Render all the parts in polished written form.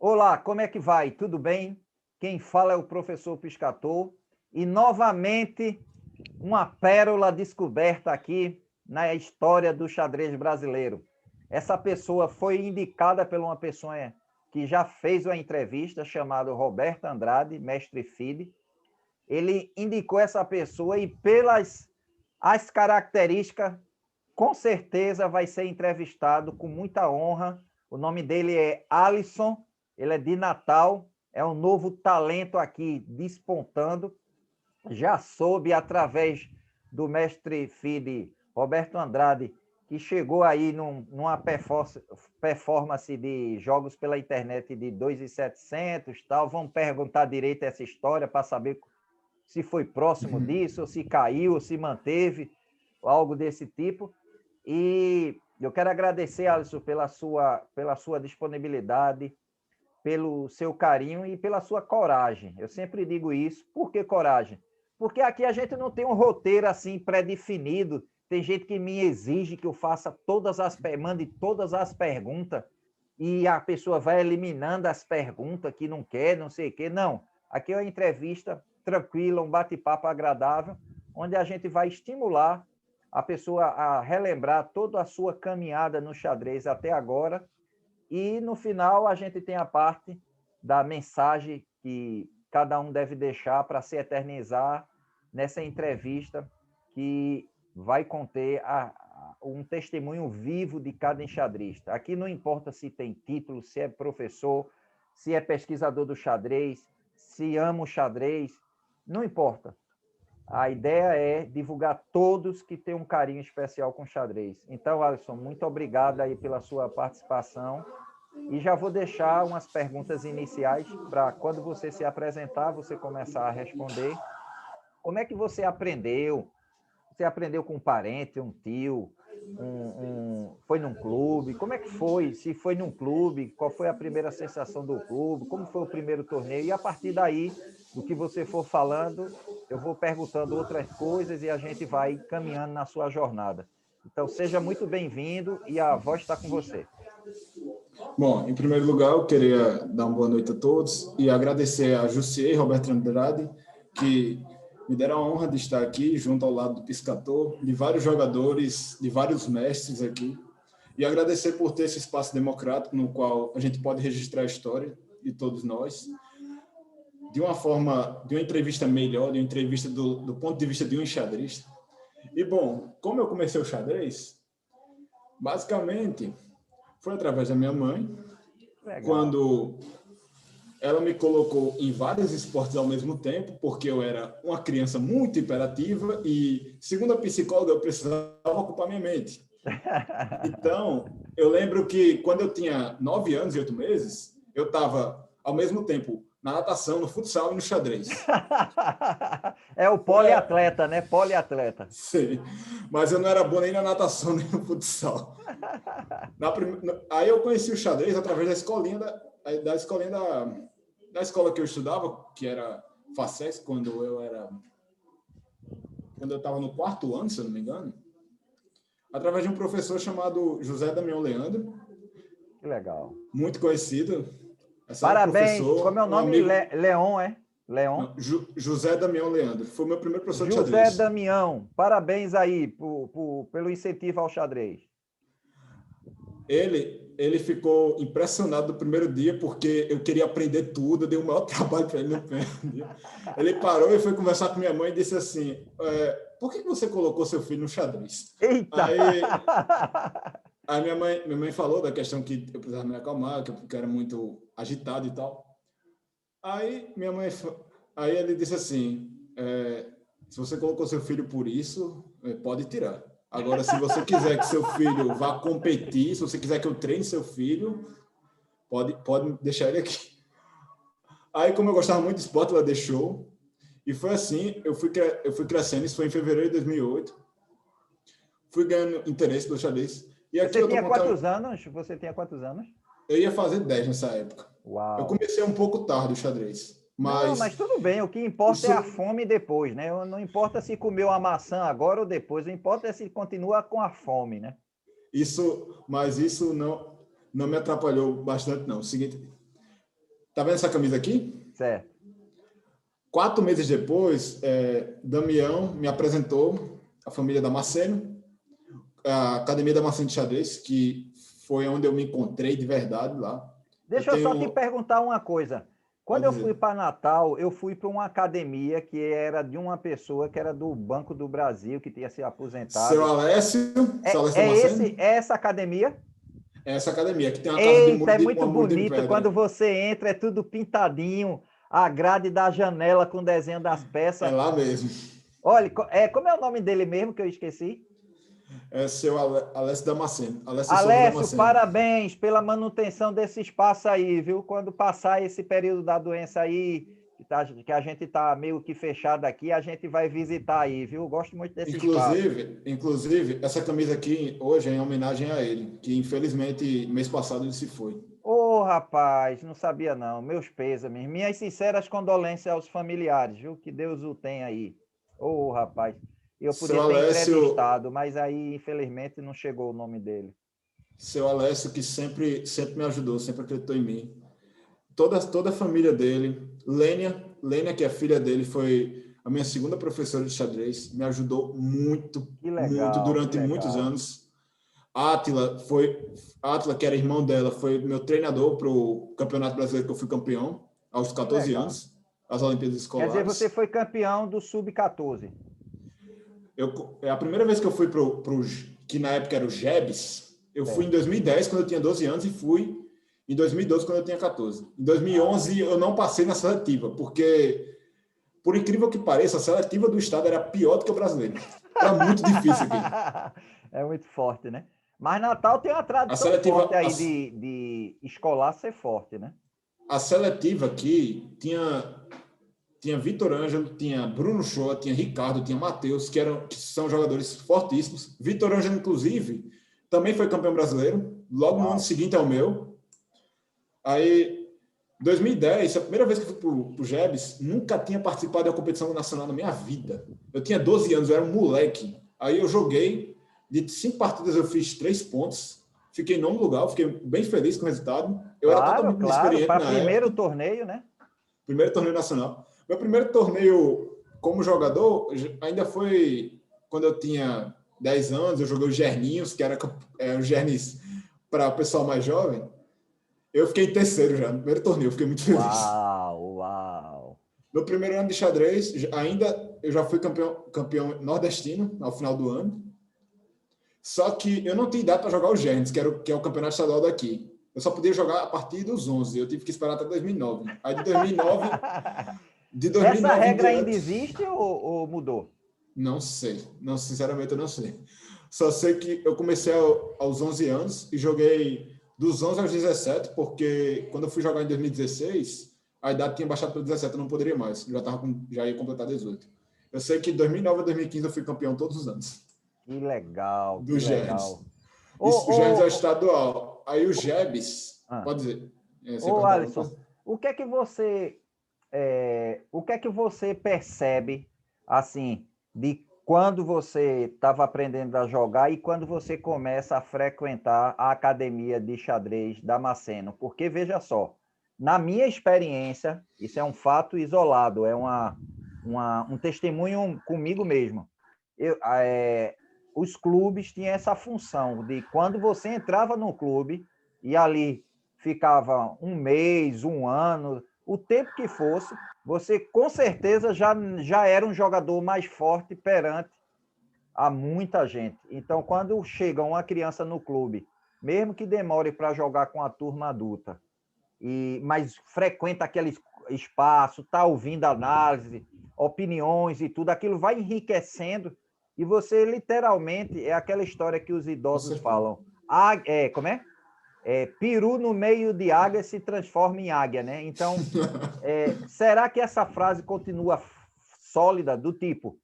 Olá, como é que vai? Tudo bem? Quem fala é o professor Piscator e novamente uma pérola descoberta aqui na história do xadrez brasileiro. Essa pessoa foi indicada por uma pessoa que já fez uma entrevista chamada Roberto Andrade, mestre FIDE. Ele indicou essa pessoa e pelas as características, com certeza vai ser entrevistado com muita honra. O nome dele é Alisson, ele é de Natal, é um novo talento aqui despontando. Já soube através do mestre FIDE Roberto Andrade, que chegou aí numa performance de jogos pela internet de 2.700 tal. Vamos perguntar direito essa história para saber se foi próximo disso, ou se caiu, ou se manteve, algo desse tipo. E eu quero agradecer, Alisson, pela sua disponibilidade, pelo seu carinho e pela sua coragem. Eu sempre digo isso. Por que coragem? Porque aqui a gente não tem um roteiro assim pré-definido. Tem gente que me exige que eu faça mande todas as perguntas e a pessoa vai eliminando as perguntas que não quer, não sei o quê. Não. Aqui é uma entrevista tranquila, um bate-papo agradável, onde a gente vai estimular a pessoa a relembrar toda a sua caminhada no xadrez até agora. E, no final, a gente tem a parte da mensagem que cada um deve deixar para se eternizar nessa entrevista que vai conter um testemunho vivo de cada enxadrista. Aqui não importa se tem título, se é professor, se é pesquisador do xadrez, se ama o xadrez, não importa. A ideia é divulgar todos que têm um carinho especial com o xadrez. Então, Alisson, muito obrigado aí pela sua participação. E já vou deixar umas perguntas iniciais para quando você se apresentar, você começar a responder. Como é que você aprendeu? Você aprendeu com um parente, um tio? Foi num clube? Como é que foi? Se foi num clube, qual foi a primeira sensação do clube? Como foi o primeiro torneio? E a partir daí, do que você for falando, eu vou perguntando outras coisas e a gente vai caminhando na sua jornada. Então, seja muito bem-vindo e a voz está com você. Bom, em primeiro lugar, eu queria dar uma boa noite a todos e agradecer a Jussier e Roberto Andrade, que me deram a honra de estar aqui, junto ao lado do Piscator, de vários jogadores, de vários mestres aqui, e agradecer por ter esse espaço democrático no qual a gente pode registrar a história de todos nós, de uma forma, de uma entrevista melhor, de uma entrevista do ponto de vista de um enxadrista. E, bom, como eu comecei o xadrez, basicamente foi através da minha mãe. Legal. Quando ela me colocou em vários esportes ao mesmo tempo, porque eu era uma criança muito hiperativa e, segundo a psicóloga, eu precisava ocupar minha mente. Então, eu lembro que quando eu tinha 9 anos e 8 meses, eu estava, ao mesmo tempo, na natação, no futsal e no xadrez. É o poliatleta, né? Poliatleta. Sim, mas eu não era bom nem na natação, nem no futsal. Aí eu conheci o xadrez através da escolinha da escola que eu estudava, que era FACES, quando eu estava no 4º ano, se eu não me engano, através de um professor chamado José Damião Leandro. Que legal. Muito conhecido. Parabéns. Como é o nome? Amigo... Leon, é? Leon? Não, José Damião Leandro. Foi meu primeiro professor de xadrez. José Damião. Parabéns aí pelo incentivo ao xadrez. Ele ficou impressionado no primeiro dia porque eu queria aprender tudo, eu dei o maior trabalho para ele no primeiro dia. Ele parou e foi conversar com minha mãe e disse assim, por que você colocou seu filho no xadrez? Eita! Aí minha mãe falou da questão que eu precisava me acalmar, que eu era muito agitado e tal. Aí ele disse assim, se você colocou seu filho por isso, pode tirar. Agora, se você quiser que seu filho vá competir, se você quiser que eu treine seu filho, pode deixar ele aqui. Aí, como eu gostava muito de esporte, ela deixou. E foi assim, eu fui crescendo, isso foi em fevereiro de 2008. Fui ganhando interesse pelo xadrez. E aqui Você tinha quantos anos? Você tinha quantos anos? Eu ia fazer 10 nessa época. Uau. Eu comecei um pouco tarde o xadrez. Mas tudo bem, o que importa é a fome depois, né? Não importa se comeu a maçã agora ou depois, o importa é se continua com a fome, né? Mas isso não me atrapalhou bastante, não. O seguinte, Tá vendo essa camisa aqui? Certo. 4 meses depois, Damião me apresentou a família Damasceno, a Academia Damasceno de Xadrez, que foi onde eu me encontrei de verdade lá. Deixa eu só te perguntar uma coisa. Quando eu fui para Natal, eu fui para uma academia que era de uma pessoa que era do Banco do Brasil, que tinha se aposentado. Seu Alessio Damasceno? É essa academia? É essa academia, que tem uma casa de muro É de, muito uma muro de bonito. pedra. Quando você entra, é tudo pintadinho, a grade da janela com desenho das peças. É lá mesmo. Olha, como é o nome dele mesmo que eu esqueci? É seu Alessio Damasceno. Alessio, parabéns pela manutenção desse espaço aí, viu? Quando passar esse período da doença aí, que a gente está meio que fechado aqui, a gente vai visitar aí, viu? Gosto muito desse espaço. Inclusive, essa camisa aqui hoje é em homenagem a ele, que infelizmente mês passado ele se foi. Ô, rapaz, não sabia não. Meus pêsames. Minhas sinceras condolências aos familiares, viu? Que Deus o tenha aí. Ô, rapaz. Eu podia ter entrevistado, mas aí, infelizmente, não chegou o nome dele. Seu Alessio, que sempre me ajudou, sempre acreditou em mim. Toda a família dele, Lênia, que é a filha dele, foi a minha segunda professora de xadrez, me ajudou muito, muito durante muitos anos. Átila, que era irmão dela, foi meu treinador para o Campeonato Brasileiro, que eu fui campeão aos 14 anos, as Olimpíadas Escolares. Quer dizer, você foi campeão do Sub-14. É a primeira vez que eu fui que na época era o GEBS, eu fui em 2010, quando eu tinha 12 anos, e fui em 2012, quando eu tinha 14. Em 2011, eu não passei na seletiva, porque, por incrível que pareça, a seletiva do estado era pior do que o brasileiro. Era muito difícil aqui. É muito forte, né? Mas Natal tem uma tradição forte aí de escolar ser forte, né? A seletiva aqui tinha Vitor Ângelo, tinha Bruno Shoa, tinha Ricardo, tinha Matheus, que são jogadores fortíssimos. Vitor Ângelo, inclusive, também foi campeão brasileiro, logo no ano seguinte ao meu. Aí, 2010, a primeira vez que eu fui pro GEBS, nunca tinha participado de uma competição nacional na minha vida. Eu tinha 12 anos, eu era um moleque. Aí eu joguei, de 5 partidas eu fiz 3 pontos, fiquei em 9º lugar, fiquei bem feliz com o resultado. Eu era totalmente inexperiente na época. Para primeiro torneio, né? Primeiro torneio nacional. Meu primeiro torneio como jogador ainda foi quando eu tinha 10 anos, eu joguei os Gerninhos, que era os Gernis para o pessoal mais jovem. Eu fiquei em terceiro já, no primeiro torneio, eu fiquei muito feliz. Uau! No primeiro ano de xadrez, eu já fui campeão nordestino ao final do ano. Só que eu não tinha idade para jogar os Gernis, que é o campeonato estadual daqui. Eu só podia jogar a partir dos 11. Eu tive que esperar até 2009. Aí de 2009... Essa regra ainda existe ou mudou? Não sei. Não, sinceramente, eu não sei. Só sei que eu comecei aos 11 anos e joguei dos 11 aos 17, porque quando eu fui jogar em 2016, a idade tinha baixado para 17, eu não poderia mais. Já ia completar 18. Eu sei que de 2009 a 2015 eu fui campeão todos os anos. Que legal, do GEBS. O GEBS é o estadual. Aí o GEBS, pode dizer. Alisson, o que é que você percebe, assim, de quando você estava aprendendo a jogar e quando você começa a frequentar a academia de xadrez Damasceno? Porque, veja só, na minha experiência, isso é um fato isolado, é um testemunho comigo mesmo. Os clubes tinham essa função de, quando você entrava no clube e ali ficava um mês, um ano, o tempo que fosse, você com certeza já era um jogador mais forte perante a muita gente. Então, quando chega uma criança no clube, mesmo que demore para jogar com a turma adulta, mas frequenta aquele espaço, está ouvindo análise, opiniões e tudo, aquilo vai enriquecendo e você literalmente, é aquela história que os idosos falam, como é? Peru no meio de águia se transforma em águia, né? Então, será que essa frase continua sólida, do tipo,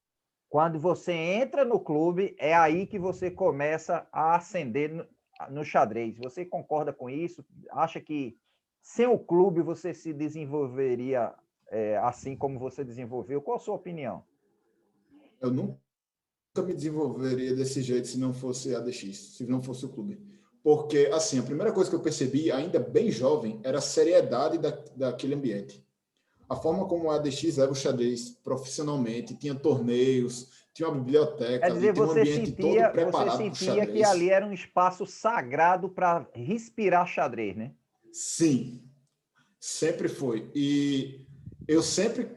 quando você entra no clube, é aí que você começa a ascender no xadrez? Você concorda com isso? Acha que sem o clube você se desenvolveria assim como você desenvolveu? Qual a sua opinião? Eu nunca me desenvolveria desse jeito se não fosse a ADX, se não fosse o clube. porque, assim, a primeira coisa que eu percebi, ainda bem jovem, era a seriedade daquele ambiente. A forma como a ADX leva o xadrez profissionalmente, tinha torneios, tinha uma Quer biblioteca ali, dizer, tinha um ambiente todo você preparado para o sentia que ali xadrez. era um espaço sagrado para respirar xadrez, né? Sim, sempre foi. E eu sempre,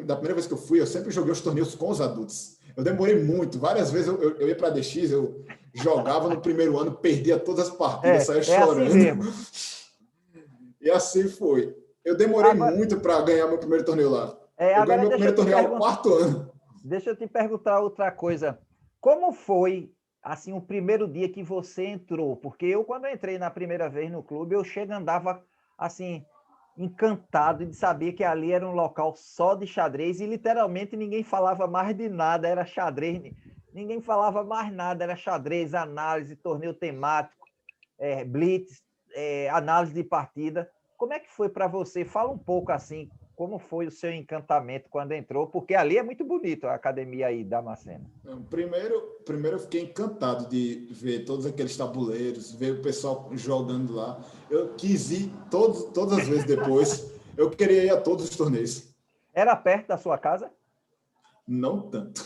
da primeira vez que eu fui, eu sempre joguei os torneios com os adultos. Eu demorei muito, várias vezes eu ia para a DX, eu jogava no primeiro ano, perdia todas as partidas, saía É assim chorando. mesmo. E assim foi. Eu demorei Agora, muito para ganhar meu primeiro torneio lá. Eu ganhei agora meu primeiro torneio ao quarto ano. deixa eu te perguntar outra coisa. Como foi assim o primeiro dia que você entrou? Porque eu, quando eu entrei na primeira vez no clube, eu andava assim encantado de saber que ali era um local só de xadrez e literalmente ninguém falava mais de nada, era xadrez, ninguém falava mais nada, era xadrez, análise, torneio temático, blitz, análise de partida. Como é que foi para você? Fala um pouco assim, como foi o seu encantamento quando entrou, porque ali é muito bonito a academia aí da Macena. Primeiro eu fiquei encantado de ver todos aqueles tabuleiros, ver o pessoal jogando lá. Eu quis ir todas as vezes depois. Eu queria ir a todos os torneios. Era perto da sua casa? Não tanto.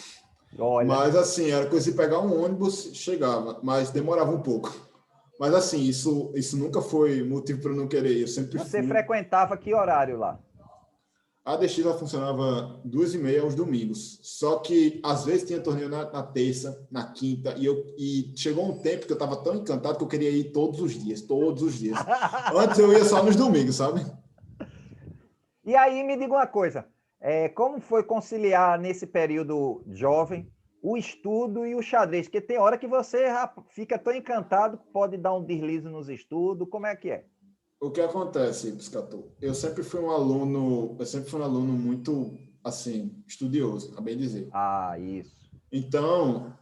Olha, Mas assim, era coisa de pegar um ônibus, chegava, mas demorava um pouco. Mas assim, isso nunca foi motivo para eu não querer ir. Eu sempre você fui. frequentava que horário lá? A DX ela funcionava 2h30 aos domingos. Só que às vezes tinha torneio na terça, na quinta, e chegou um tempo que eu estava tão encantado que eu queria ir todos os dias, todos os dias. Antes eu ia só nos domingos, sabe? E aí me diga uma coisa, como foi conciliar nesse período jovem o estudo e o xadrez? Porque tem hora que você fica tão encantado que pode dar um deslize nos estudos, como é que é? O que acontece, Piscator? Eu sempre fui um aluno muito, assim, estudioso, a bem dizer. Ah, isso. Então,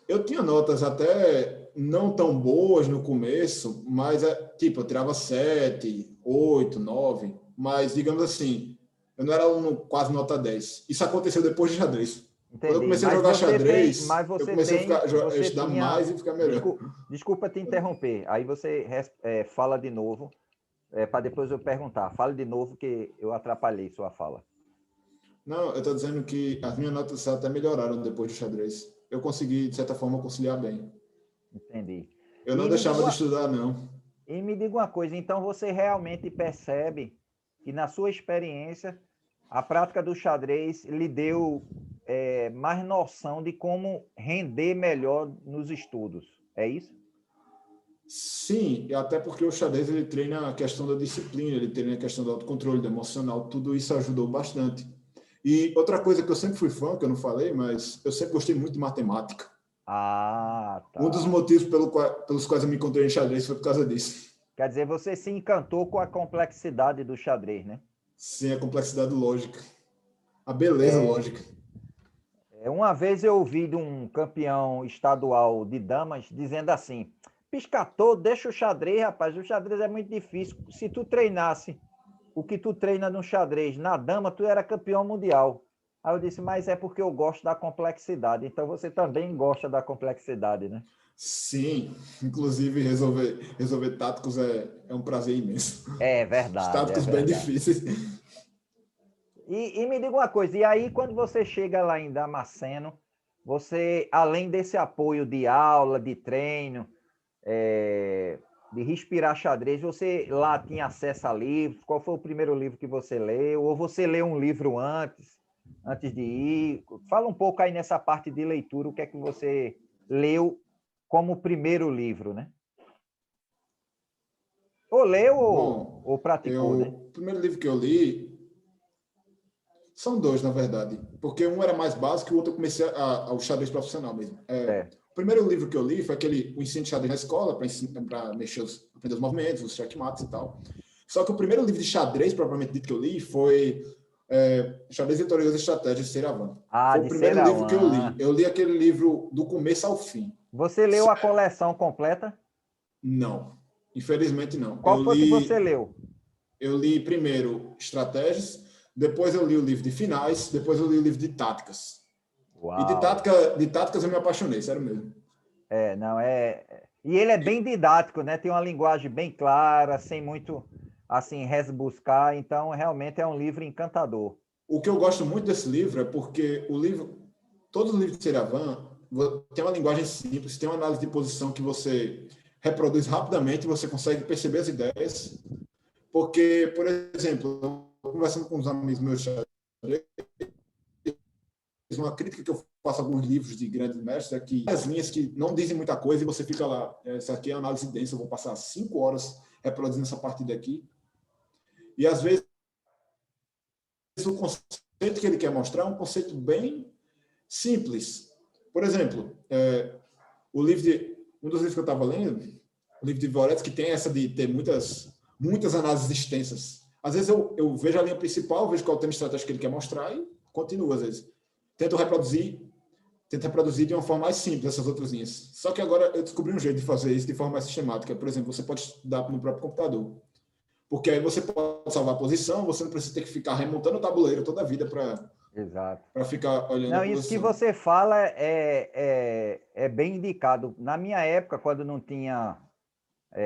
eu tinha notas até não tão boas no começo, mas, tipo, eu tirava 7, 8, 9, mas, digamos assim, eu não era aluno quase nota 10. Isso aconteceu depois de xadrez. Quando eu Entendi. comecei a jogar Mas xadrez, eu você comecei tem, a você estudar tinha, mais e ficar melhor. desculpa te interromper. Aí você fala de novo, para depois eu perguntar. Fale de novo que eu atrapalhei sua fala. Não, eu estou dizendo que as minhas notas até melhoraram depois do xadrez. Eu consegui, de certa forma, conciliar bem. Entendi. Eu não E me diga deixava de uma, estudar, não. e me diga uma coisa, então você realmente percebe que na sua experiência a prática do xadrez lhe deu mais noção de como render melhor nos estudos, é isso? Sim, e até porque o xadrez ele treina a questão da disciplina, ele treina a questão do autocontrole, do emocional, tudo isso ajudou bastante. E outra coisa que eu sempre fui fã, que eu não falei, mas eu sempre gostei muito de matemática. Ah, Um dos tá. motivos pelos quais eu me encontrei em xadrez foi por causa disso. Quer dizer, você se encantou com a complexidade do xadrez, né? Sim, a complexidade lógica, a beleza lógica. Uma vez eu ouvi de um campeão estadual de damas dizendo assim: Piscator, deixa o xadrez, rapaz, o xadrez é muito difícil. Se tu treinasse o que tu treina no xadrez na dama, tu era campeão mundial. Aí eu disse: mas é porque eu gosto da complexidade. Então você também gosta da complexidade, né? Sim, inclusive resolver táticos é um prazer imenso. É Os verdade, é táticos bem verdade. difíceis. Me diga uma coisa, e aí quando você chega lá em Damasceno, você, além desse apoio de aula, de treino, de respirar xadrez, você lá tinha acesso a livros? Qual foi o primeiro livro que você leu? Ou você leu um livro antes de ir? Fala um pouco aí nessa parte de leitura, o que é que você leu como primeiro livro, né? Ou leu Bom, ou praticou, né? o primeiro livro que eu li são dois, na verdade, porque um era mais básico e o outro eu comecei ao xadrez profissional mesmo. É. O primeiro livro que eu li foi o ensino de xadrez na escola, para aprender os movimentos, os checkmates e tal. Só que o primeiro livro de xadrez, propriamente dito, que eu li foi Xadrez Vitorioso e Estratégia de Seravan. Ah, Foi o de primeiro livro que eu li. Serawan. Eu li aquele livro do começo ao fim. Você leu a coleção completa? Não, infelizmente não. Qual foi que você leu? Eu li primeiro Estratégias, depois eu li o livro de Finais, depois eu li o livro de Táticas. E Uau! de táticas eu me apaixonei, sério mesmo. Não, E ele é bem didático, né? Tem uma linguagem bem clara, sem muito, assim, resbuscar. Então, realmente é um livro encantador. O que eu gosto muito desse livro é porque todos os livros de Seravan tem uma linguagem simples, tem uma análise de posição que você reproduz rapidamente, você consegue perceber as ideias. Porque, por exemplo, eu conversando com uns amigos meus, uma crítica que eu faço a alguns livros de grandes mestres é que as linhas que não dizem muita coisa e você fica lá, essa aqui é análise densa, eu vou passar 5 horas reproduzindo essa partida aqui. E, às vezes, o conceito que ele quer mostrar é um conceito bem simples. Por exemplo, um dos livros que eu estava lendo, o livro de Dvoretzky, que tem essa de ter muitas análises extensas. Às vezes eu vejo a linha principal, vejo qual é o tema estratégico que ele quer mostrar e continuo, às vezes. Tento reproduzir de uma forma mais simples essas outras linhas. Só que agora eu descobri um jeito de fazer isso de forma mais sistemática. Por exemplo, você pode estudar no próprio computador. Porque aí você pode salvar a posição, você não precisa ter que ficar remontando o tabuleiro toda a vida para ficar olhando não, a posição. Isso que você fala é bem indicado. Na minha época, quando não tinha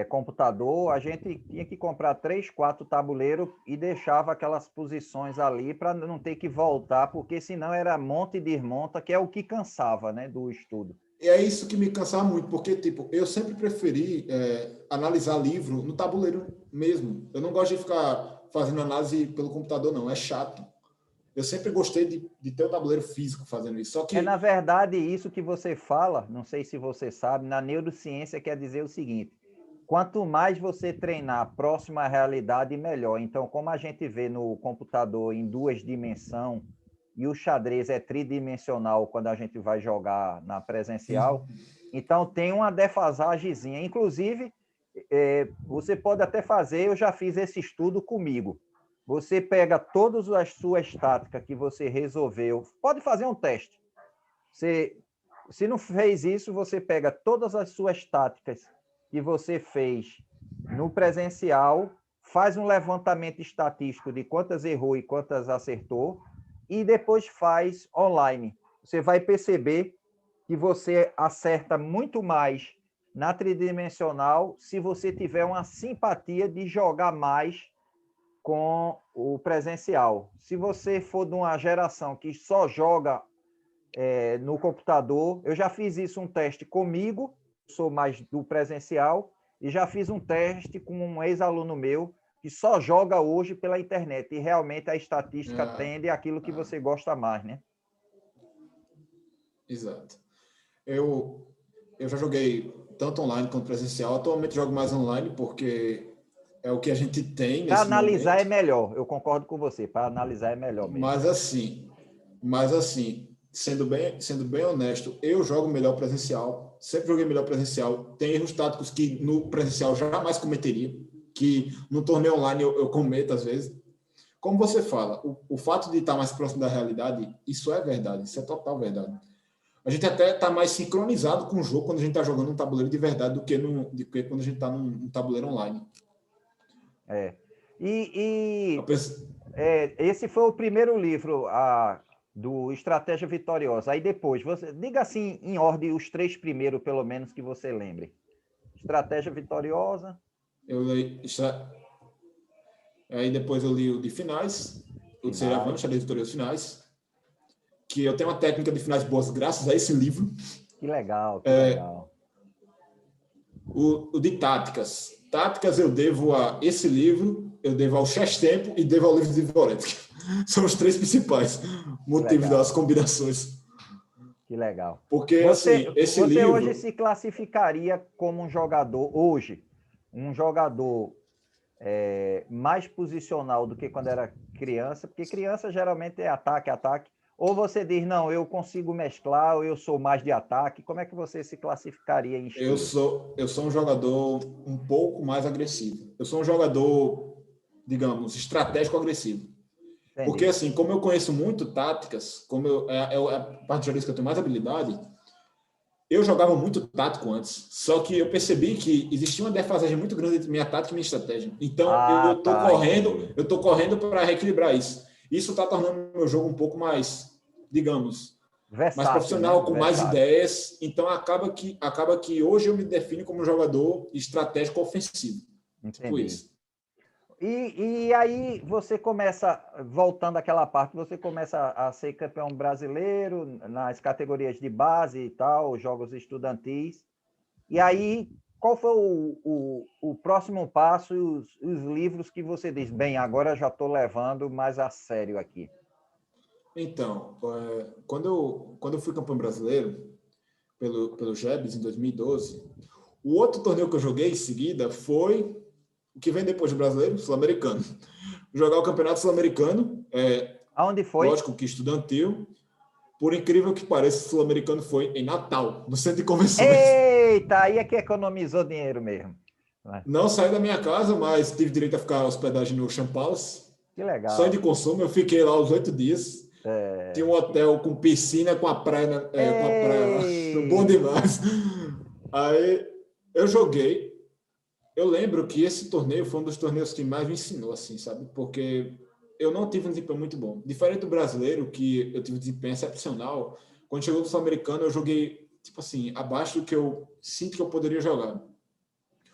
computador, a gente tinha que comprar 3, 4 tabuleiros e deixava aquelas posições ali para não ter que voltar, porque senão era monta e desmonta, que é o que cansava, né, do estudo. E é isso que me cansava muito, porque tipo, eu sempre preferi analisar livro no tabuleiro mesmo. Eu não gosto de ficar fazendo análise pelo computador, não. É chato. Eu sempre gostei de ter o tabuleiro físico fazendo isso. Só que... na verdade, isso que você fala, não sei se você sabe, na neurociência quer dizer o seguinte: quanto mais você treinar próximo à realidade, melhor. Então, como a gente vê no computador em 2 dimensões, e o xadrez é tridimensional quando a gente vai jogar na presencial, então tem uma defasagemzinha. Inclusive, você pode até fazer, eu já fiz esse estudo comigo. Você pega todas as suas táticas que você resolveu, pode fazer um teste. Se não fez isso, você pega todas as suas táticas que você fez no presencial, faz um levantamento estatístico de quantas errou e quantas acertou, e depois faz online. Você vai perceber que você acerta muito mais na tridimensional se você tiver uma simpatia de jogar mais com o presencial. Se você for de uma geração que só joga no computador, eu já fiz isso, um teste comigo, sou mais do presencial, e já fiz um teste com um ex-aluno meu que só joga hoje pela internet, e realmente a estatística tende àquilo que você gosta mais, né? Exato. Eu já joguei tanto online quanto presencial. Atualmente jogo mais online porque é o que a gente tem Para nesse analisar momento. é melhor, eu concordo com você, para analisar é melhor mesmo. Mas assim, sendo bem honesto, eu jogo melhor presencial, sempre joguei melhor presencial. Tem erros táticos que no presencial jamais cometeria, que no torneio online eu cometo às vezes. Como você fala, o fato de estar mais próximo da realidade, isso é verdade, isso é total verdade. A gente até está mais sincronizado com o jogo quando a gente está jogando um tabuleiro de verdade do que quando a gente está num tabuleiro online. Esse foi o primeiro livro do Estratégia Vitoriosa. Aí depois, diga assim em ordem os 3 primeiros, pelo menos, que você lembre. Estratégia Vitoriosa. Aí depois eu li o de finais, o de Seravan, Xadrez Vitorioso Finais, que eu tenho uma técnica de finais boas graças a esse livro. Que legal, que legal. O de táticas. Táticas eu devo a esse livro, eu devo ao Chess Tempo e devo ao livro de Dvoretzky. São os 3 principais motivos das combinações. Que legal. Porque esse livro... Você hoje se classificaria como um jogador, mais posicional do que quando era criança, porque criança geralmente é ataque, ou você diz, não, eu consigo mesclar, ou eu sou mais de ataque. Como é que você se classificaria em estilo? Eu sou um jogador um pouco mais agressivo. Eu sou um jogador, digamos, estratégico agressivo. Entendi. Porque, assim, como eu conheço muito táticas, é a parte de xadrez que eu tenho mais habilidade, eu jogava muito tático antes. Só que eu percebi que existia uma defasagem muito grande entre minha tática e minha estratégia. Então, eu tô correndo para reequilibrar isso. Isso está tornando o meu jogo um pouco mais, digamos... mais Versátil, né? profissional, com mais Versátil. ideias. Então, acaba que hoje eu me defino como jogador estratégico ofensivo. Tipo Entendi. isso. E aí você começa, voltando àquela parte, você começa a ser campeão brasileiro nas categorias de base e tal, jogos estudantis. E aí, qual foi o próximo passo e os livros que você diz, bem, agora já estou levando mais a sério aqui? Então, quando eu fui campeão brasileiro pelo GEBS em 2012, o outro torneio que eu joguei em seguida foi o que vem depois do brasileiro, sul-americano. Jogar o campeonato sul-americano, Aonde foi? lógico que estudantil, por incrível que pareça, o sul-americano foi em Natal, no centro de convenções. Eita, aí é que economizou dinheiro mesmo. Não saí da minha casa, mas tive direito a ficar hospedagem no Champals. Que Sonho de legal. consumo, eu fiquei lá os 8 dias. Tinha um hotel com piscina, com a praia, com a praia lá. Bom Ei! demais. Aí eu joguei. Eu lembro que esse torneio foi um dos torneios que mais me ensinou, assim, sabe? Porque eu não tive um desempenho muito bom. Diferente do brasileiro, que eu tive um desempenho excepcional, quando chegou no Sul-Americano, eu joguei, tipo assim, abaixo do que eu sinto que eu poderia jogar.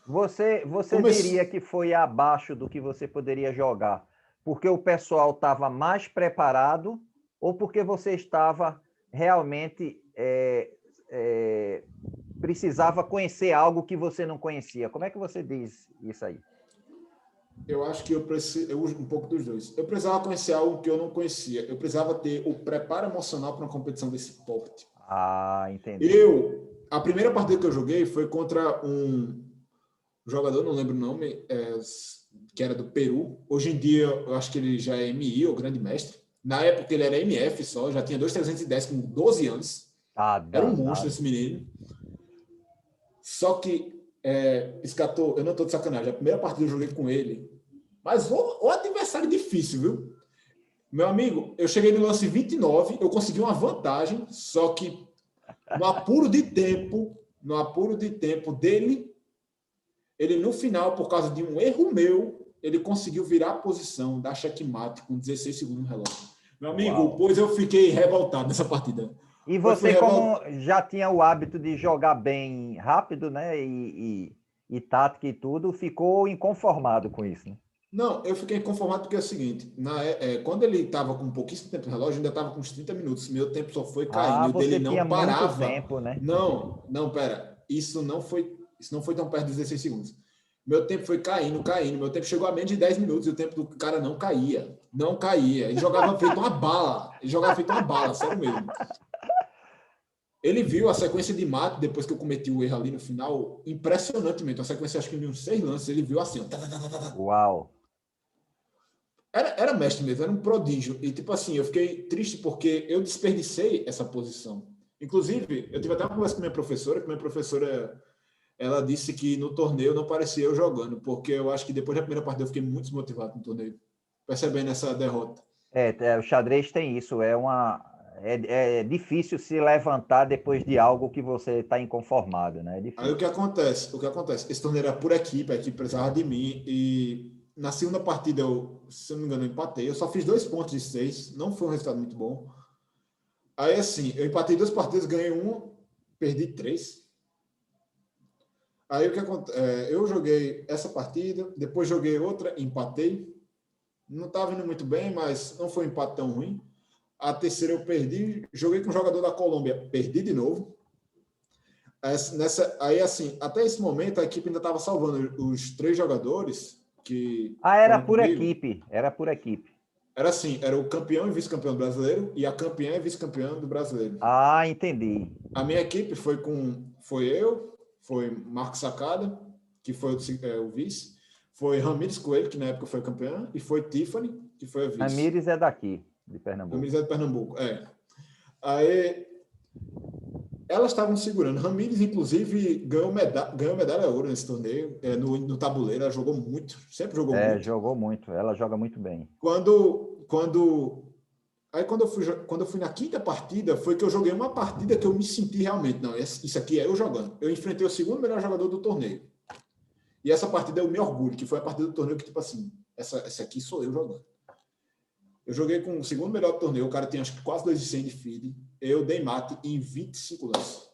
Você diria Comece... que foi abaixo do que você poderia jogar, porque o pessoal estava mais preparado ou porque você estava realmente precisava conhecer algo que você não conhecia? Como é que você diz isso aí? Eu acho que eu uso um pouco dos dois. Eu precisava conhecer algo que eu não conhecia. Eu precisava ter o preparo emocional para uma competição desse porte. Ah, entendi. A primeira partida que eu joguei foi contra um jogador, não lembro o nome, que era do Peru. Hoje em dia, eu acho que ele já é MI, ou grande mestre. Na época, ele era MF só, já tinha 2.310 com 12 anos. Ah, Era um monstro danado. esse menino. Só que, Piscator, eu não estou de sacanagem. A primeira partida eu joguei com ele. Mas o adversário difícil, viu? Meu amigo, eu cheguei no lance 29, eu consegui uma vantagem, só que no apuro de tempo dele, ele no final, por causa de um erro meu, ele conseguiu virar a posição, dar checkmate com 16 segundos no relógio. Meu amigo, Uau. pois eu fiquei revoltado nessa partida. E Pois fui você, como revoltado. já tinha o hábito de jogar bem rápido, né? E tática e tudo, ficou inconformado com isso, né? Não, eu fiquei conformado porque é o seguinte, quando ele estava com pouquíssimo tempo no relógio, ainda estava com uns 30 minutos. Meu tempo só foi caindo Ah, e o dele você tinha não muito parava. tempo, né? Não, não, pera. Isso não foi tão perto dos 16 segundos. Meu tempo foi caindo, caindo. Meu tempo chegou a menos de 10 minutos e o tempo do cara não caía. Não caía. Ele jogava feito uma bala. Ele jogava feito uma bala, sério mesmo. Ele viu a sequência de mate depois que eu cometi o erro ali no final, impressionantemente. A sequência, acho que de uns 6 lances, ele viu assim, ó. Uau. Era mestre mesmo, era um prodígio. E, tipo assim, eu fiquei triste porque eu desperdicei essa posição. Inclusive, eu tive até uma conversa com minha professora, que minha professora, ela disse que no torneio não parecia eu jogando, porque eu acho que depois da primeira partida eu fiquei muito desmotivado no torneio, percebendo essa derrota. O xadrez tem isso, é difícil se levantar depois de algo que você está inconformado, né? É Aí o que difícil. acontece? O que acontece? Esse torneio era por equipe, a equipe precisava de mim, e na segunda partida, se eu não me engano, eu empatei. Eu só fiz 2 pontos de 6, não foi um resultado muito bom. Aí, assim, eu empatei 2 partidas, ganhei uma, perdi 3. Aí o que acontece? Eu joguei essa partida, depois joguei outra, empatei. Não estava indo muito bem, mas não foi um empate tão ruim. A terceira eu perdi, joguei com um jogador da Colômbia, perdi de novo. Aí, assim, até esse momento a equipe ainda estava salvando os 3 jogadores que Ah, foram comigo. era por equipe. Era assim, era o campeão e vice-campeão do brasileiro e a campeã e vice-campeã do brasileiro. Ah, entendi. A minha equipe foi Marcos Sacada, que foi o vice, foi Ramires Coelho, que na época foi campeã, e foi Tiffany, que foi a vice. Ramires é daqui, de Ramires Pernambuco. é de Pernambuco, é. Aí elas estavam segurando. Ramires, inclusive, ganhou medalha ouro nesse torneio, no tabuleiro. Ela jogou muito, sempre jogou É, muito. jogou muito, ela joga muito bem. Quando eu fui na quinta partida, foi que eu joguei uma partida que eu me senti realmente, não, isso aqui é eu jogando. Eu enfrentei o segundo melhor jogador do torneio. E essa partida eu me orgulho, que foi a partida do torneio que, tipo assim, essa aqui sou eu jogando. Eu joguei com o segundo melhor do torneio, o cara tem acho que quase 2.100 de feed. eu dei mate em 25 lances.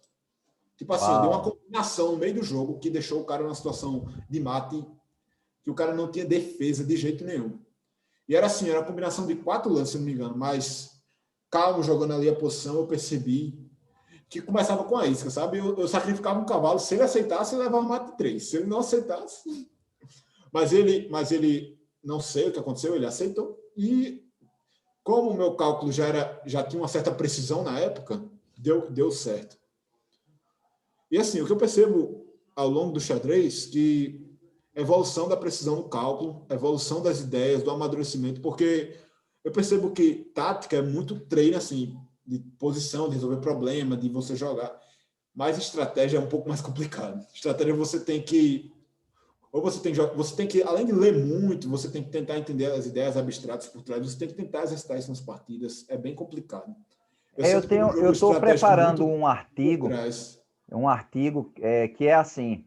Tipo assim, eu dei uma Uau. combinação no meio do jogo que deixou o cara numa situação de mate que o cara não tinha defesa de jeito nenhum. E era assim, era uma combinação de 4 lances, se não me engano, mas calmo jogando ali a posição, eu percebi que começava com a isca, sabe? Eu sacrificava um cavalo, se ele aceitasse, ele levava mate de 3. Se ele não aceitasse... Mas ele não sei o que aconteceu, ele aceitou. E como o meu cálculo já tinha uma certa precisão na época, deu certo. E assim, o que eu percebo ao longo do xadrez, que evolução da precisão do cálculo, evolução das ideias, do amadurecimento, porque eu percebo que tática é muito treino, assim, de posição, de resolver problema, de você jogar. Mas estratégia é um pouco mais complicado. Estratégia você tem que... Ou você tem que, além de ler muito, você tem que tentar entender as ideias abstratas por trás, você tem que tentar exercitar isso nas partidas. É bem complicado. Eu sinto que no Eu jogo estou estratégico preparando muito por trás. um artigo que é assim,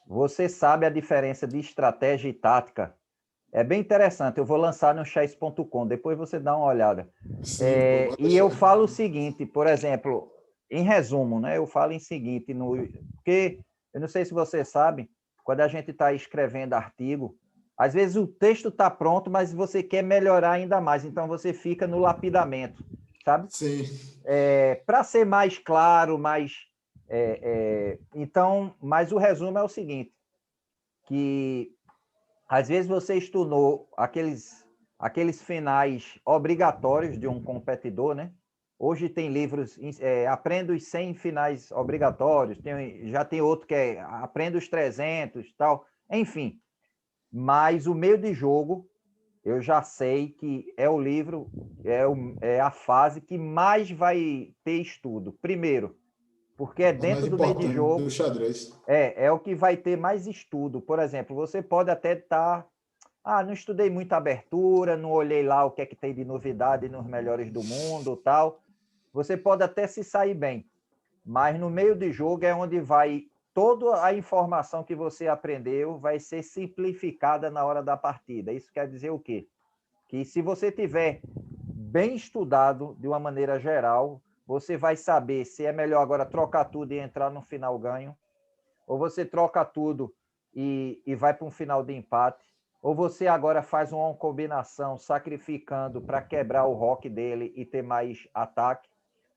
você sabe a diferença de estratégia e tática? É bem interessante, eu vou lançar no chess.com, depois você dá uma olhada. Sim, pode E eu deixar. falo o seguinte, por exemplo, em resumo, né? Eu falo em seguinte, porque eu não sei se você sabe, quando a gente está escrevendo artigo, às vezes o texto está pronto, mas você quer melhorar ainda mais, então você fica no lapidamento, sabe? Sim. Para ser mais claro, então, mas o resumo é o seguinte, que às vezes você estudou aqueles finais obrigatórios de um competidor, né? Hoje tem livros, Aprenda os 100 finais obrigatórios, já tem outro que é Aprenda os 300, tal, enfim. Mas o meio de jogo, eu já sei que é o livro, é a fase que mais vai ter estudo. Primeiro, porque é Os mais dentro do meio de importantes do jogo, xadrez. é o que vai ter mais estudo. Por exemplo, você pode até estar não estudei muita abertura, não olhei lá o que é que tem de novidade nos melhores do mundo, tal. Você pode até se sair bem, mas no meio de jogo é onde vai toda a informação que você aprendeu vai ser simplificada na hora da partida. Isso quer dizer o quê? Que se você tiver bem estudado de uma maneira geral, você vai saber se é melhor agora trocar tudo e entrar no final ganho, ou você troca tudo e vai para um final de empate, ou você agora faz uma combinação sacrificando para quebrar o rock dele e ter mais ataque,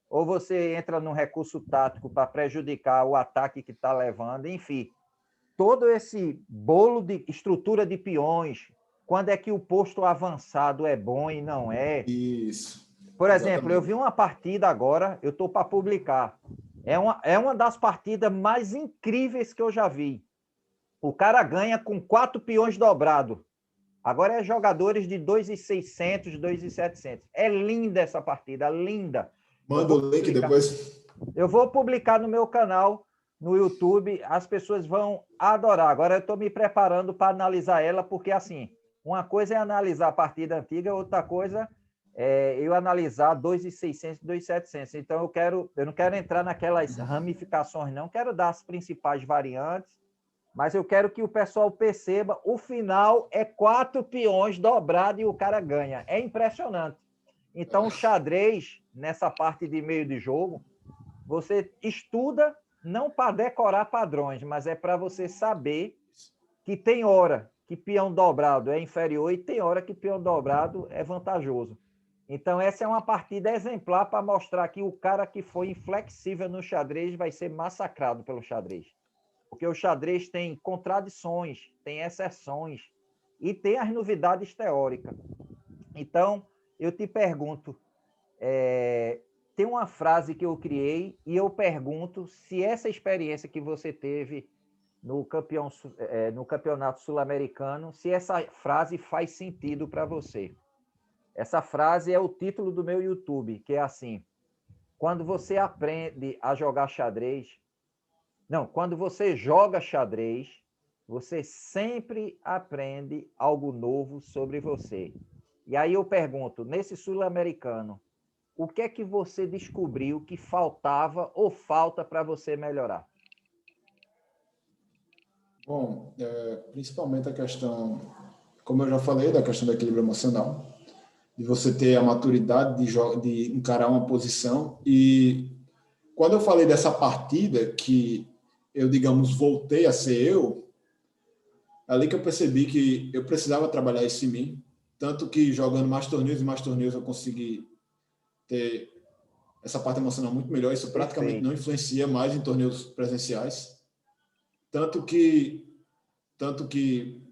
ou você entra num recurso tático para prejudicar o ataque que está levando, enfim. Todo esse bolo de estrutura de peões, quando é que o posto avançado é bom e não é. Isso. Por exemplo, eu vi Exatamente. uma partida agora, eu estou para publicar. É uma das partidas mais incríveis que eu já vi. O cara ganha com 4 peões dobrados. Agora é jogadores de 2.600, 2.700. É linda essa partida, linda. Eu Manda vou o link publicar. depois. Eu vou publicar no meu canal, no YouTube. As pessoas vão adorar. Agora eu estou me preparando para analisar ela, porque assim, uma coisa é analisar a partida antiga, outra coisa é eu analisar 2.600, 2.700. Então eu não quero entrar naquelas ramificações, não. Quero dar as principais variantes, mas eu quero que o pessoal perceba, o final é 4 peões dobrados e o cara ganha. É impressionante. Então, o xadrez, nessa parte de meio de jogo, você estuda não para decorar padrões, mas é para você saber que tem hora que peão dobrado é inferior e tem hora que peão dobrado é vantajoso. Então, essa é uma partida exemplar para mostrar que o cara que foi inflexível no xadrez vai ser massacrado pelo xadrez. Porque o xadrez tem contradições, tem exceções e tem as novidades teóricas. Então, eu te pergunto, tem uma frase que eu criei e eu pergunto se essa experiência que você teve no campeonato sul-americano, se essa frase faz sentido para você. Essa frase é o título do meu YouTube, que é assim: quando você aprende a jogar xadrez, não, quando você joga xadrez, você sempre aprende algo novo sobre você. E aí eu pergunto, nesse sul-americano, o que é que você descobriu que faltava ou falta para você melhorar? Bom, principalmente a questão, como eu já falei, da questão do equilíbrio emocional. de você ter a maturidade de encarar uma posição. E quando eu falei dessa partida, que eu, digamos, voltei a ser eu, ali que eu percebi que eu precisava trabalhar isso em mim. Tanto que jogando mais torneios e mais torneios eu consegui ter essa parte emocional muito melhor. Isso praticamente Perfeito. não influencia mais em torneios presenciais. Tanto que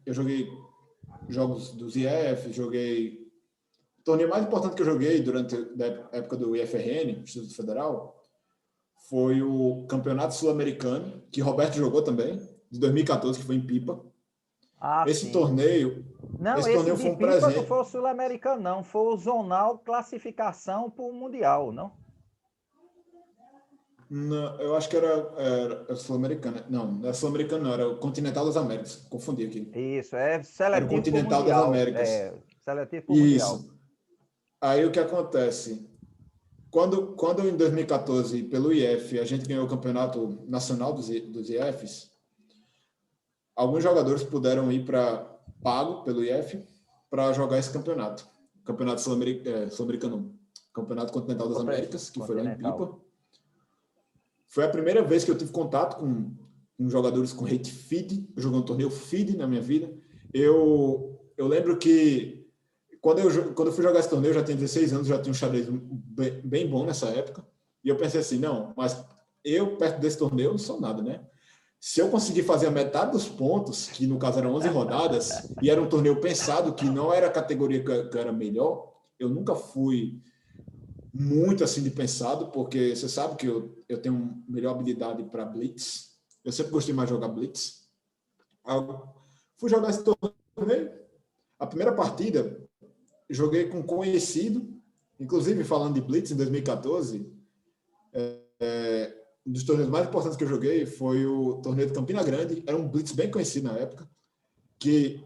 eu joguei jogos dos IF, joguei... O torneio mais importante que eu joguei durante a época do IFRN, Instituto Federal, foi o Campeonato Sul-Americano, que Roberto jogou também, de 2014, que foi em Pipa. Ah, Esse sim. torneio, Não, esse esse torneio de foi um pipa não presente. foi o sul-americano, não. Foi o zonal classificação para o Mundial, não? Não, eu acho que era Sul-Americana. Não era Sul-Americano, não, era o Continental das Américas. Confundi aqui. Isso, é Era o seletivo para o Continental das Mundial. Américas. É, seletivo para o Mundial. Isso. Aí o que acontece? Quando em 2014, pelo IF, a gente ganhou o campeonato nacional dos IFs, alguns jogadores puderam ir pago pelo IF para jogar esse campeonato. Campeonato Sul-Americano, Campeonato Continental das Américas, que foi lá em Continental. Pipa. Foi a primeira vez que eu tive contato com jogadores com rate feed. Eu joguei um torneio feed na minha vida. Eu lembro que quando eu fui jogar esse torneio, eu já tinha 16 anos, já tinha um xadrez bem bom nessa época. E eu pensei assim, não, mas eu, perto desse torneio, não sou nada, né? Se eu conseguir fazer a metade dos pontos, que no caso eram 11 rodadas, e era um torneio pensado, que não era a categoria que era melhor, eu nunca fui muito assim de pensado, porque você sabe que eu tenho melhor habilidade para Blitz. Eu sempre gostei mais de jogar Blitz. Eu fui jogar esse torneio. A primeira partida, joguei com um conhecido, inclusive falando de Blitz em 2014, um dos torneios mais importantes que eu joguei foi o torneio de Campina Grande. Era um Blitz bem conhecido na época, que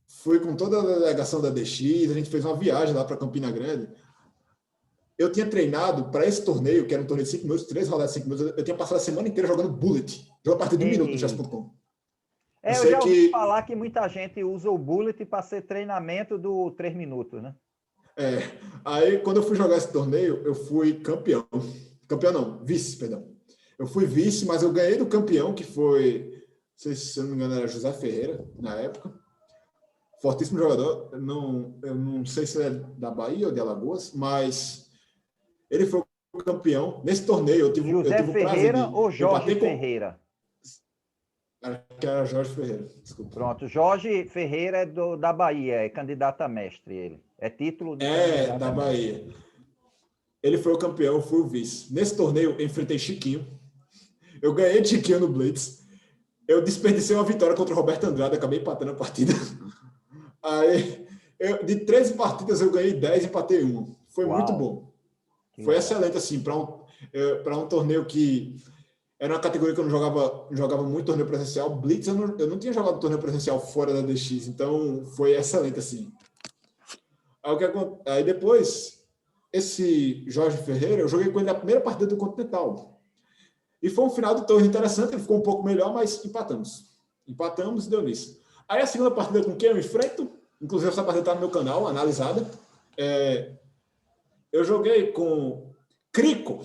foi com toda a delegação da DX, a gente fez uma viagem lá para Campina Grande. Eu tinha treinado para esse torneio, que era um torneio de 5 minutos, 3 rodadas de 5 minutos, eu tinha passado a semana inteira jogando Bullet, jogo a partir de 1 minuto no chess.com. Eu já ouvi falar que muita gente usa o Bullet para ser treinamento do 3 minutos, né? Aí, quando eu fui jogar esse torneio, eu fui campeão. Campeão não, vice, perdão. Eu fui vice, mas eu ganhei do campeão, que foi, se eu não me engano, era José Ferreira, na época. Fortíssimo jogador. Eu não sei se é da Bahia ou de Alagoas, mas ele foi o campeão. Nesse torneio, eu tive José o prazer Ferreira de... ou Jorge Ferreira? Acho que era Jorge Ferreira, desculpa. Pronto, Jorge Ferreira é da Bahia, é candidato a mestre ele. É título de candidato Da a mestre. Bahia. Ele foi o campeão, eu fui o vice. Nesse torneio, eu enfrentei Chiquinho. Eu ganhei de Chiquinho no Blitz. Eu desperdicei uma vitória contra o Roberto Andrade, acabei empatando a partida. Aí, de 13 partidas, eu ganhei 10 e empatei uma. Foi muito bom. Foi excelente, assim, para um torneio que era uma categoria que eu não jogava muito torneio presencial. Blitz, eu não tinha jogado torneio presencial fora da DX, então foi excelente, assim. Aí depois, esse Jorge Ferreira, eu joguei com ele na primeira partida do Continental. E foi um final de torneio interessante, ele ficou um pouco melhor, mas empatamos. Empatamos e deu nisso. Aí a segunda partida com quem eu enfrento, inclusive essa partida está no meu canal, analisada, eu joguei com Crico.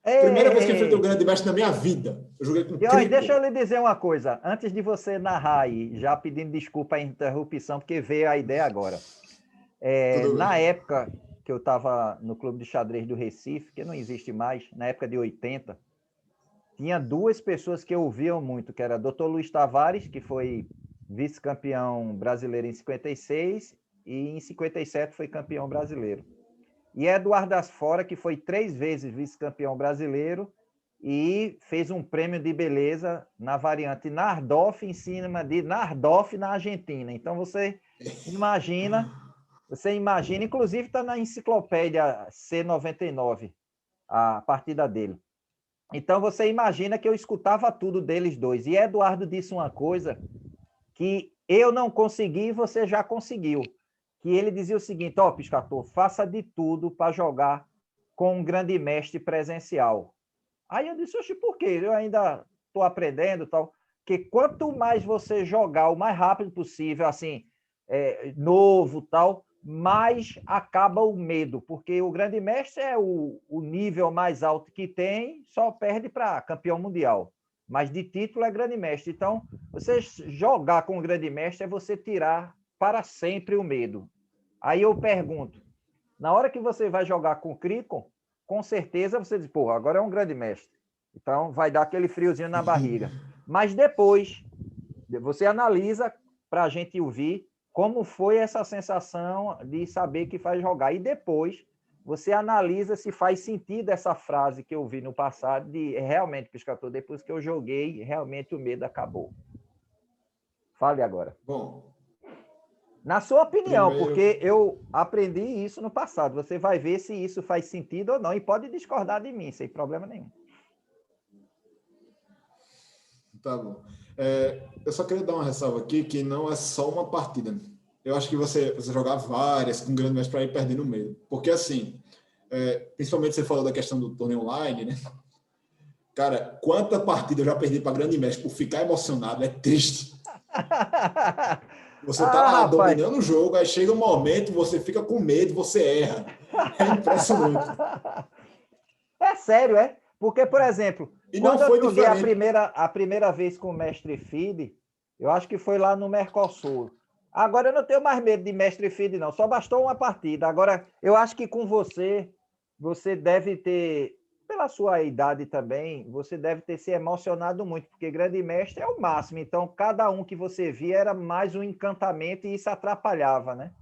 Primeira vez que eu enfrentei o grande mestre na minha vida. Eu joguei com Crico. Deixa eu lhe dizer uma coisa, antes de você narrar aí, já pedindo desculpa a interrupção, porque veio a ideia agora. Na época que eu estava no Clube de Xadrez do Recife, que não existe mais, na época de 80, tinha duas pessoas que eu ouvia muito, que era Dr. Luiz Tavares, que foi vice-campeão brasileiro em 56, e em 57 foi campeão brasileiro. E Eduardo Asfora, que foi 3 vezes vice-campeão brasileiro e fez um prêmio de beleza na variante Nardolph em cima de Nardolph na Argentina. Então você imagina, inclusive está na enciclopédia C99, a partida dele. Então você imagina que eu escutava tudo deles dois. E Eduardo disse uma coisa que eu não consegui e você já conseguiu. Que ele dizia o seguinte: Piscator, faça de tudo para jogar com um grande mestre presencial. Aí eu disse: oxe, por quê? Eu ainda estou aprendendo, tal. Que quanto mais você jogar o mais rápido possível, assim, novo, tal, mais acaba o medo, porque o grande mestre é o nível mais alto que tem, só perde para campeão mundial. Mas de título é grande mestre. Então, você jogar com o grande mestre é você tirar para sempre o medo. Aí eu pergunto, na hora que você vai jogar com o Crico, com certeza você diz, pô, agora é um grande mestre. Então, vai dar aquele friozinho na barriga. Mas depois, você analisa para a gente ouvir como foi essa sensação de saber que faz jogar. E depois, você analisa se faz sentido essa frase que eu vi no passado de realmente, Piscator, depois que eu joguei, realmente o medo acabou. Fale agora. Bom, Na sua opinião, primeiro, porque eu aprendi isso no passado. Você vai ver se isso faz sentido ou não. E pode discordar de mim, sem problema nenhum. tá bom. Eu só queria dar uma ressalva aqui que não é só uma partida. Eu acho que você jogar várias com grande mestre para ir perdendo medo. Porque, assim, principalmente você falou da questão do torneio online, né? Cara, quanta partida eu já perdi para grande mestre por ficar emocionado, é triste. Você tá lá rapaz. dominando o jogo, aí chega um momento, você fica com medo, você erra. É impressionante. É sério, é? Porque, por exemplo, E não quando eu foi joguei a diferente. primeira vez com o Mestre Feed, eu acho que foi lá no Mercosul. Agora eu não tenho mais medo de Mestre Feed, não. Só bastou uma partida. Agora, eu acho que com você, você deve ter, pela sua idade também, você deve ter se emocionado muito, porque Grande Mestre é o máximo. Então, cada um que você via era mais um encantamento e isso atrapalhava, né?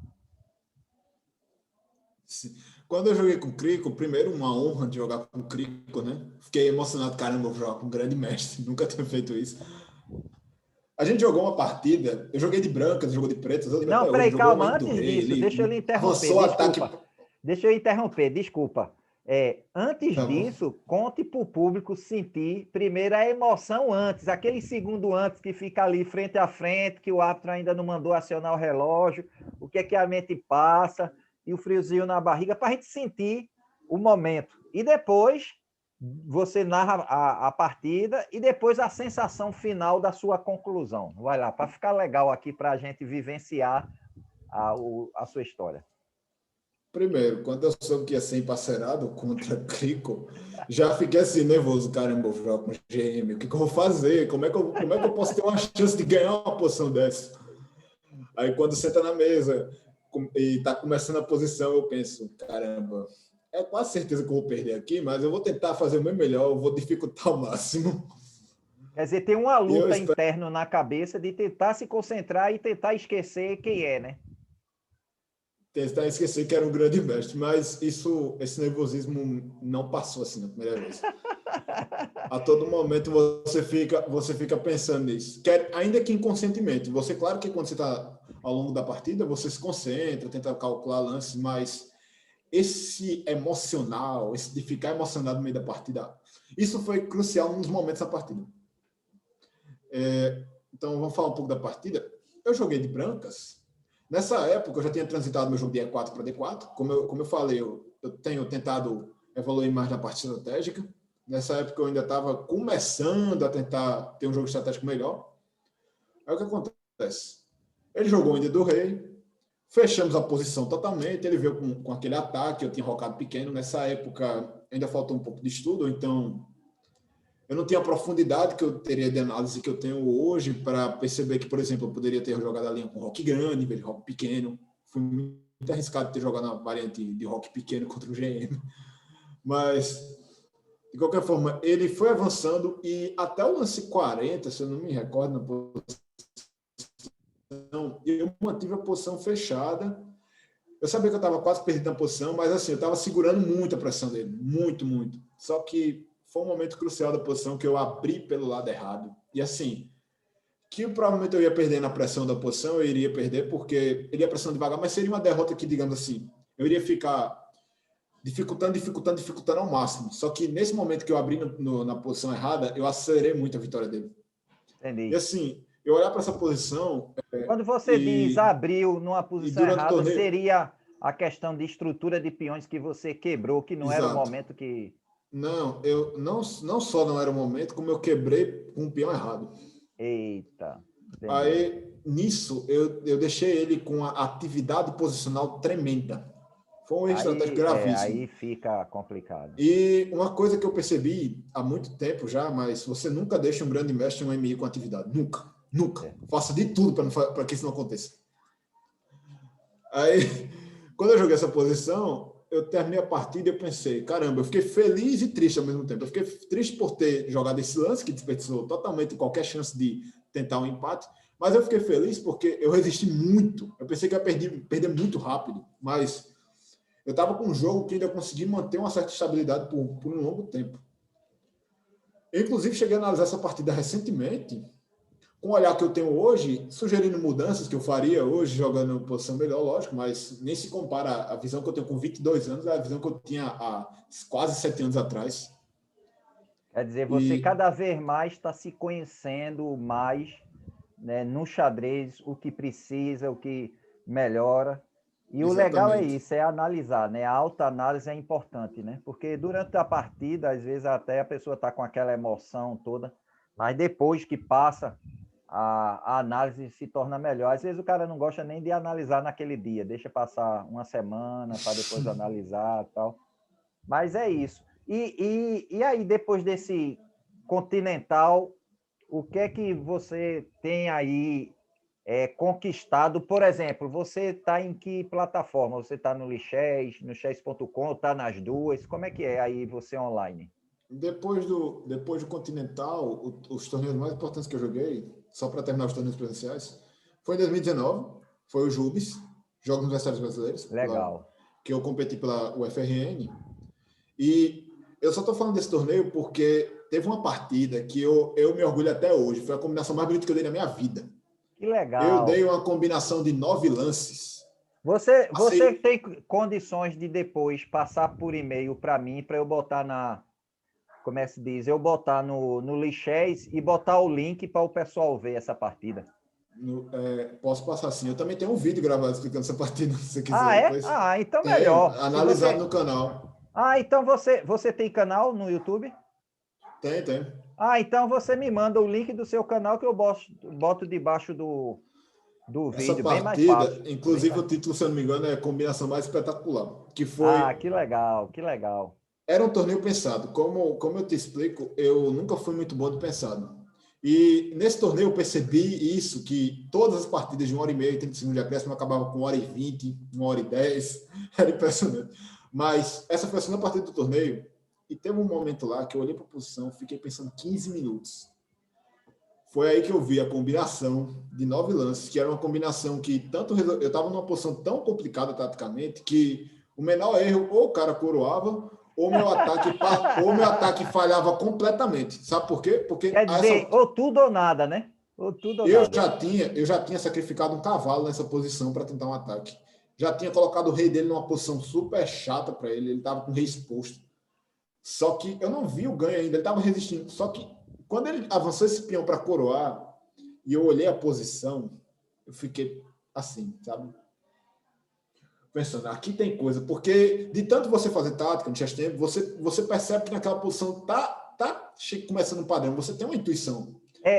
Quando eu joguei com o Crico, primeiro uma honra de jogar com o Crico, né? Fiquei emocionado, caramba, vou jogar com um grande mestre, nunca tinha feito isso. A gente jogou uma partida, eu joguei de brancas, jogou de pretas, eu lembro Não, até hoje, peraí, jogou calma. uma do Antes rei, disso, deixa eu lhe ele interromper, avançou o ataque. desculpa. Deixa eu interromper, desculpa. Antes Tá bom. disso, conte para o público sentir primeiro a emoção antes, aquele segundo antes que fica ali frente a frente, que o árbitro ainda não mandou acionar o relógio, o que é que a mente passa, e o friozinho na barriga, para a gente sentir o momento. E depois você narra a partida e depois a sensação final da sua conclusão. Vai lá, para ficar legal aqui para a gente vivenciar a sua história. Primeiro, quando eu soube que ia ser emparcerado contra Crico, já fiquei assim, nervoso. Caramba, eu vou jogar com GM, o que eu vou fazer? Como é que eu posso ter uma chance de ganhar uma posição dessa? Aí quando senta na mesa e tá começando a posição, eu penso, caramba, é quase certeza que eu vou perder aqui, mas eu vou tentar fazer o meu melhor, eu vou dificultar ao máximo. Quer dizer, tem uma E eu luta espero interna na cabeça de tentar se concentrar e tentar esquecer quem é, né? tentar esquecer que era um grande mestre, mas esse nervosismo não passou assim na primeira vez. A todo momento você fica pensando nisso. Ainda que inconscientemente. Você, claro que quando você está ao longo da partida, você se concentra, tenta calcular lances, mas esse emocional, esse de ficar emocionado no meio da partida, isso foi crucial nos momentos da partida. Então, vamos falar um pouco da partida. Eu joguei de brancas. Nessa época, eu já tinha transitado meu jogo de E4 para D4. Como eu falei, eu tenho tentado evoluir mais na parte estratégica. Nessa época, eu ainda estava começando a tentar ter um jogo estratégico melhor. Aí o que acontece? Ele jogou ainda do rei, fechamos a posição totalmente, ele veio com aquele ataque, eu tinha rocado pequeno. Nessa época, ainda faltou um pouco de estudo, então eu não tinha a profundidade que eu teria de análise que eu tenho hoje para perceber que, por exemplo, eu poderia ter jogado a linha com rock grande, em vez de rock pequeno. Fui muito arriscado ter jogado na variante de rock pequeno contra o GM. Mas, de qualquer forma, ele foi avançando e até o lance 40, se eu não me recordo, na posição, eu mantive a posição fechada. Eu sabia que eu estava quase perdendo a posição, mas assim, eu estava segurando muito a pressão dele. Muito, muito. Só que foi um momento crucial da posição que eu abri pelo lado errado. E assim, que provavelmente eu ia perder na pressão da posição, eu iria perder porque ele ia pressão devagar, mas seria uma derrota que, digamos assim, eu iria ficar dificultando ao máximo. Só que nesse momento que eu abri na posição errada, eu acelerei muito a vitória dele. E Entendi. assim, eu olhar para essa posição Quando você diz e abriu numa posição durante o errada, torneio... seria a questão de estrutura de peões que você quebrou, que não era o Exato. momento que... Não, eu não só não era o momento, como eu quebrei com um peão errado. Eita, entendi. Aí nisso, eu deixei ele com a atividade posicional tremenda. Foi um erro estratégico gravíssimo. Aí fica complicado. E uma coisa que eu percebi há muito tempo já, mas você nunca deixa um grande mestre um MI com atividade. Nunca. Nunca. Faça de tudo para que isso não aconteça. Aí, quando eu joguei essa posição, eu terminei a partida e eu pensei, caramba, eu fiquei feliz e triste ao mesmo tempo. Eu fiquei triste por ter jogado esse lance, que desperdiçou totalmente qualquer chance de tentar um empate, mas eu fiquei feliz porque eu resisti muito. Eu pensei que ia perder muito rápido, mas eu estava com um jogo que ainda consegui manter uma certa estabilidade por um longo tempo. Eu, inclusive, cheguei a analisar essa partida recentemente, com o olhar que eu tenho hoje, sugerindo mudanças que eu faria hoje, jogando em posição melhor, lógico, mas nem se compara a visão que eu tenho com 22 anos à visão que eu tinha há quase 7 anos atrás. Quer dizer, você cada vez mais está se conhecendo mais, né, no xadrez, o que precisa, o que melhora. E o legal é isso, é analisar, né? A autoanálise é importante, né? Porque durante a partida, às vezes até a pessoa está com aquela emoção toda, mas depois que passa, a análise se torna melhor. Às vezes o cara não gosta nem de analisar naquele dia, deixa passar uma semana para depois analisar e tal. Mas é isso. E aí, depois desse Continental, o que é que você tem aí conquistado? Por exemplo, você está em que plataforma? Você está no Lichess, no chess.com, está nas duas? Como é que é aí você online? Depois do Continental, os torneios mais importantes que eu joguei, só para terminar os torneios presenciais, foi em 2019, foi o JUBES, Jogos Universitários Brasileiros. Legal. Que eu competi pela UFRN. E eu só estou falando desse torneio porque teve uma partida que eu me orgulho até hoje. Foi a combinação mais bonita que eu dei na minha vida. Que legal. Eu dei uma combinação de 9 lances. Você tem condições de depois passar por e-mail para mim, para eu botar como é que se diz? Eu botar no Lichess e botar o link para o pessoal ver essa partida. Posso passar sim. Eu também tenho um vídeo gravado explicando essa partida, se você quiser. É? Depois. Então melhor. Analisado no canal. Então você tem canal no YouTube? Tem. Então você me manda o link do seu canal que eu boto debaixo do vídeo. Essa partida, bem mais fácil. Inclusive o título, se eu não me engano, é a combinação mais espetacular. Que foi... que legal, que legal. Era um torneio pensado. Como eu te explico, eu nunca fui muito bom de pensado. E nesse torneio eu percebi isso, que todas as partidas de 1h30, 30 segundos de acréscimo acabavam com 1h20, 1h10. Era impressionante. Mas essa foi a segunda partida do torneio e teve um momento lá que eu olhei para a posição, fiquei pensando 15 minutos. Foi aí que eu vi a combinação de 9 lances, que era uma combinação que eu estava numa posição tão complicada taticamente que o menor erro ou o cara coroava ou meu ataque falhava completamente. Sabe por quê? Porque quer dizer, ou tudo ou nada, né? Ou tudo ou nada. Eu já tinha sacrificado um cavalo nessa posição para tentar um ataque. Já tinha colocado o rei dele numa posição super chata para ele. Ele estava com o rei exposto. Só que eu não vi o ganho ainda. Ele estava resistindo. Só que quando ele avançou esse peão para coroar e eu olhei a posição, eu fiquei assim, sabe? Pensando, aqui tem coisa. Porque de tanto você fazer tática no chess tempo, você percebe que naquela posição tá começando um padrão. Você tem uma intuição.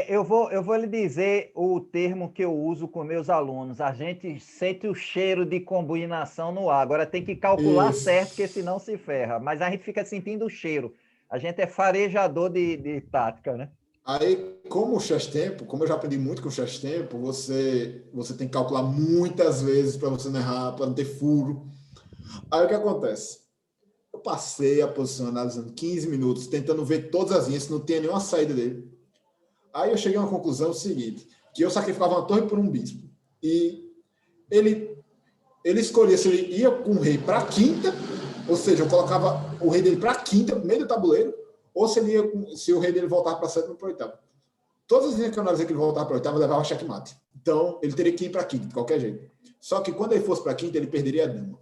Eu vou lhe dizer o termo que eu uso com meus alunos. A gente sente o cheiro de combinação no ar. Agora tem que calcular certo, porque senão se ferra. Mas a gente fica sentindo o cheiro. A gente é farejador de tática, né? Aí, como eu já aprendi muito com o chess tempo, você tem que calcular muitas vezes para você não errar, para não ter furo. Aí o que acontece? Eu passei a posição analisando 15 minutos, tentando ver todas as linhas, se não tinha nenhuma saída dele. Aí eu cheguei a uma conclusão seguinte, que eu sacrificava uma torre por um bispo. E ele escolhia se ele ia com o rei para a quinta, ou seja, eu colocava o rei dele para a quinta, no meio do tabuleiro, ou se o rei dele voltava para a sétima ou para a oitava. Todas as linhas que eu analisei que ele voltava para a oitava, levava checkmate. Então, ele teria que ir para a quinta, de qualquer jeito. Só que quando ele fosse para a quinta, ele perderia a dama.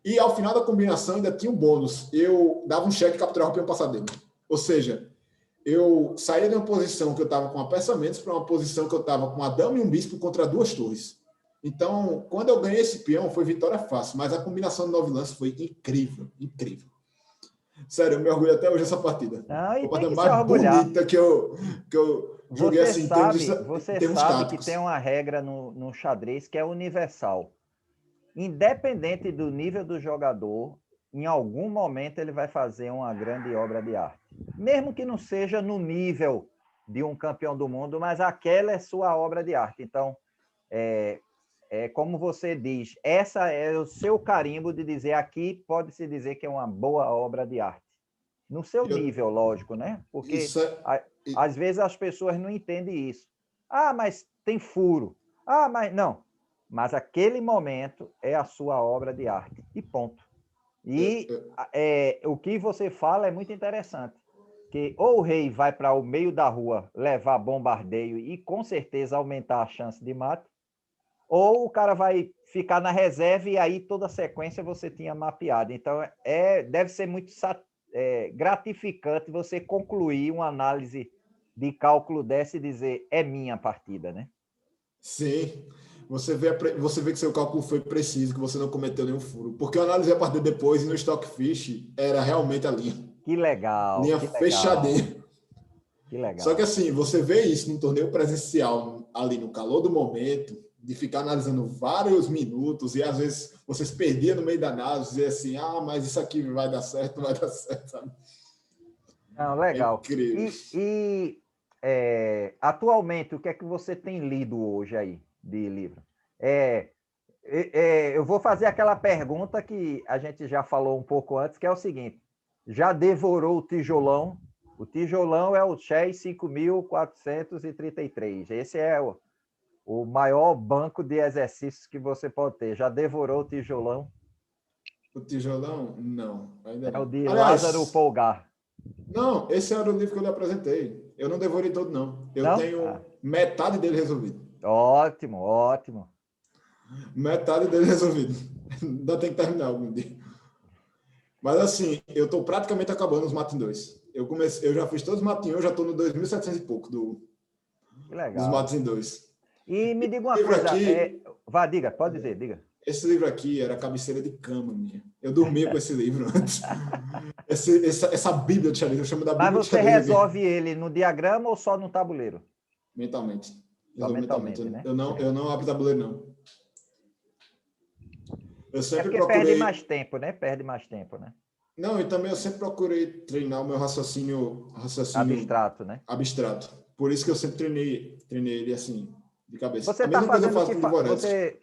E ao final da combinação ainda tinha um bônus. Eu dava um cheque e capturava o peão passado dele. Ou seja, eu saía de uma posição que eu estava com uma peça a menos para uma posição que eu estava com uma dama e um bispo contra 2 torres. Então, quando eu ganhei esse peão, foi vitória fácil. Mas a combinação de 9 lances foi incrível, incrível. Sério, eu me orgulho até hoje dessa partida. Foi a partida mais bonita que eu Joguei Você assim sabe, em você termos sabe que táticos. tem uma regra no xadrez que é universal. Independente do nível do jogador, em algum momento ele vai fazer uma grande obra de arte. Mesmo que não seja no nível de um campeão do mundo, mas aquela é sua obra de arte. Então, como você diz, essa é o seu carimbo de dizer aqui pode-se dizer que é uma boa obra de arte. No seu Eu, nível, lógico, né? Porque isso é, às vezes as pessoas não entendem isso. Ah, mas tem furo. Ah, mas não. Mas aquele momento é a sua obra de arte. E ponto. E o que você fala é muito interessante. Que ou o rei vai para o meio da rua levar bombardeio e com certeza aumentar a chance de mate, ou o cara vai ficar na reserva e aí toda a sequência você tinha mapeado. Então, deve ser muito gratificante você concluir uma análise de cálculo dessa e dizer, é minha partida, né? sim, você vê que seu cálculo foi preciso, que você não cometeu nenhum furo. Porque eu analisei a partida depois e no Stockfish era realmente a linha. Que legal, Linha que legal, fechadinha. que Só que legal. assim, você vê isso num torneio presencial, ali no calor do momento, de ficar analisando vários minutos, e às vezes você se perdia no meio da análise, dizer assim, mas isso aqui vai dar certo, não vai dar certo, sabe? Não, É legal. incrível. Atualmente, o que é que você tem lido hoje aí de livro? Eu vou fazer aquela pergunta que a gente já falou um pouco antes, que é o seguinte: já devorou o tijolão? O tijolão é o Chess 5433. Esse é o maior banco de exercícios que você pode ter. Já devorou o tijolão? O tijolão? Não, ainda É o não. de Lázaro Aliás, Polgar. não, esse era o livro que eu lhe apresentei. Eu não devorei todo, não. Eu Não? Ah, tenho metade dele resolvido. ótimo, ótimo. Metade dele resolvido. Ainda tem que terminar algum dia. Mas assim, eu estou praticamente acabando os Matin 2. Eu já fiz todos os Matin 1, eu já estou no 2.700 e pouco Que dos legal. Matin 2. E me E diga esse uma livro coisa, aqui, vá, diga, pode dizer, diga. esse livro aqui era a cabeceira de cama minha. Eu dormia com esse livro antes. Essa Bíblia de xadrez, eu chamo da Mas Bíblia de você xadrez aqui. resolve ele no diagrama ou só no tabuleiro? Mentalmente. Só Resolvo mentalmente. mentalmente, né? Eu não abro tabuleiro, não. Eu É sempre porque perde mais procurei. tempo, né? Perde mais tempo, né? Não, e também eu sempre procurei treinar o meu raciocínio Abstrato, né? abstrato. Por isso que eu sempre treinei ele assim, de cabeça. Você A está mesma coisa eu fazendo faço com o Dvoretsky.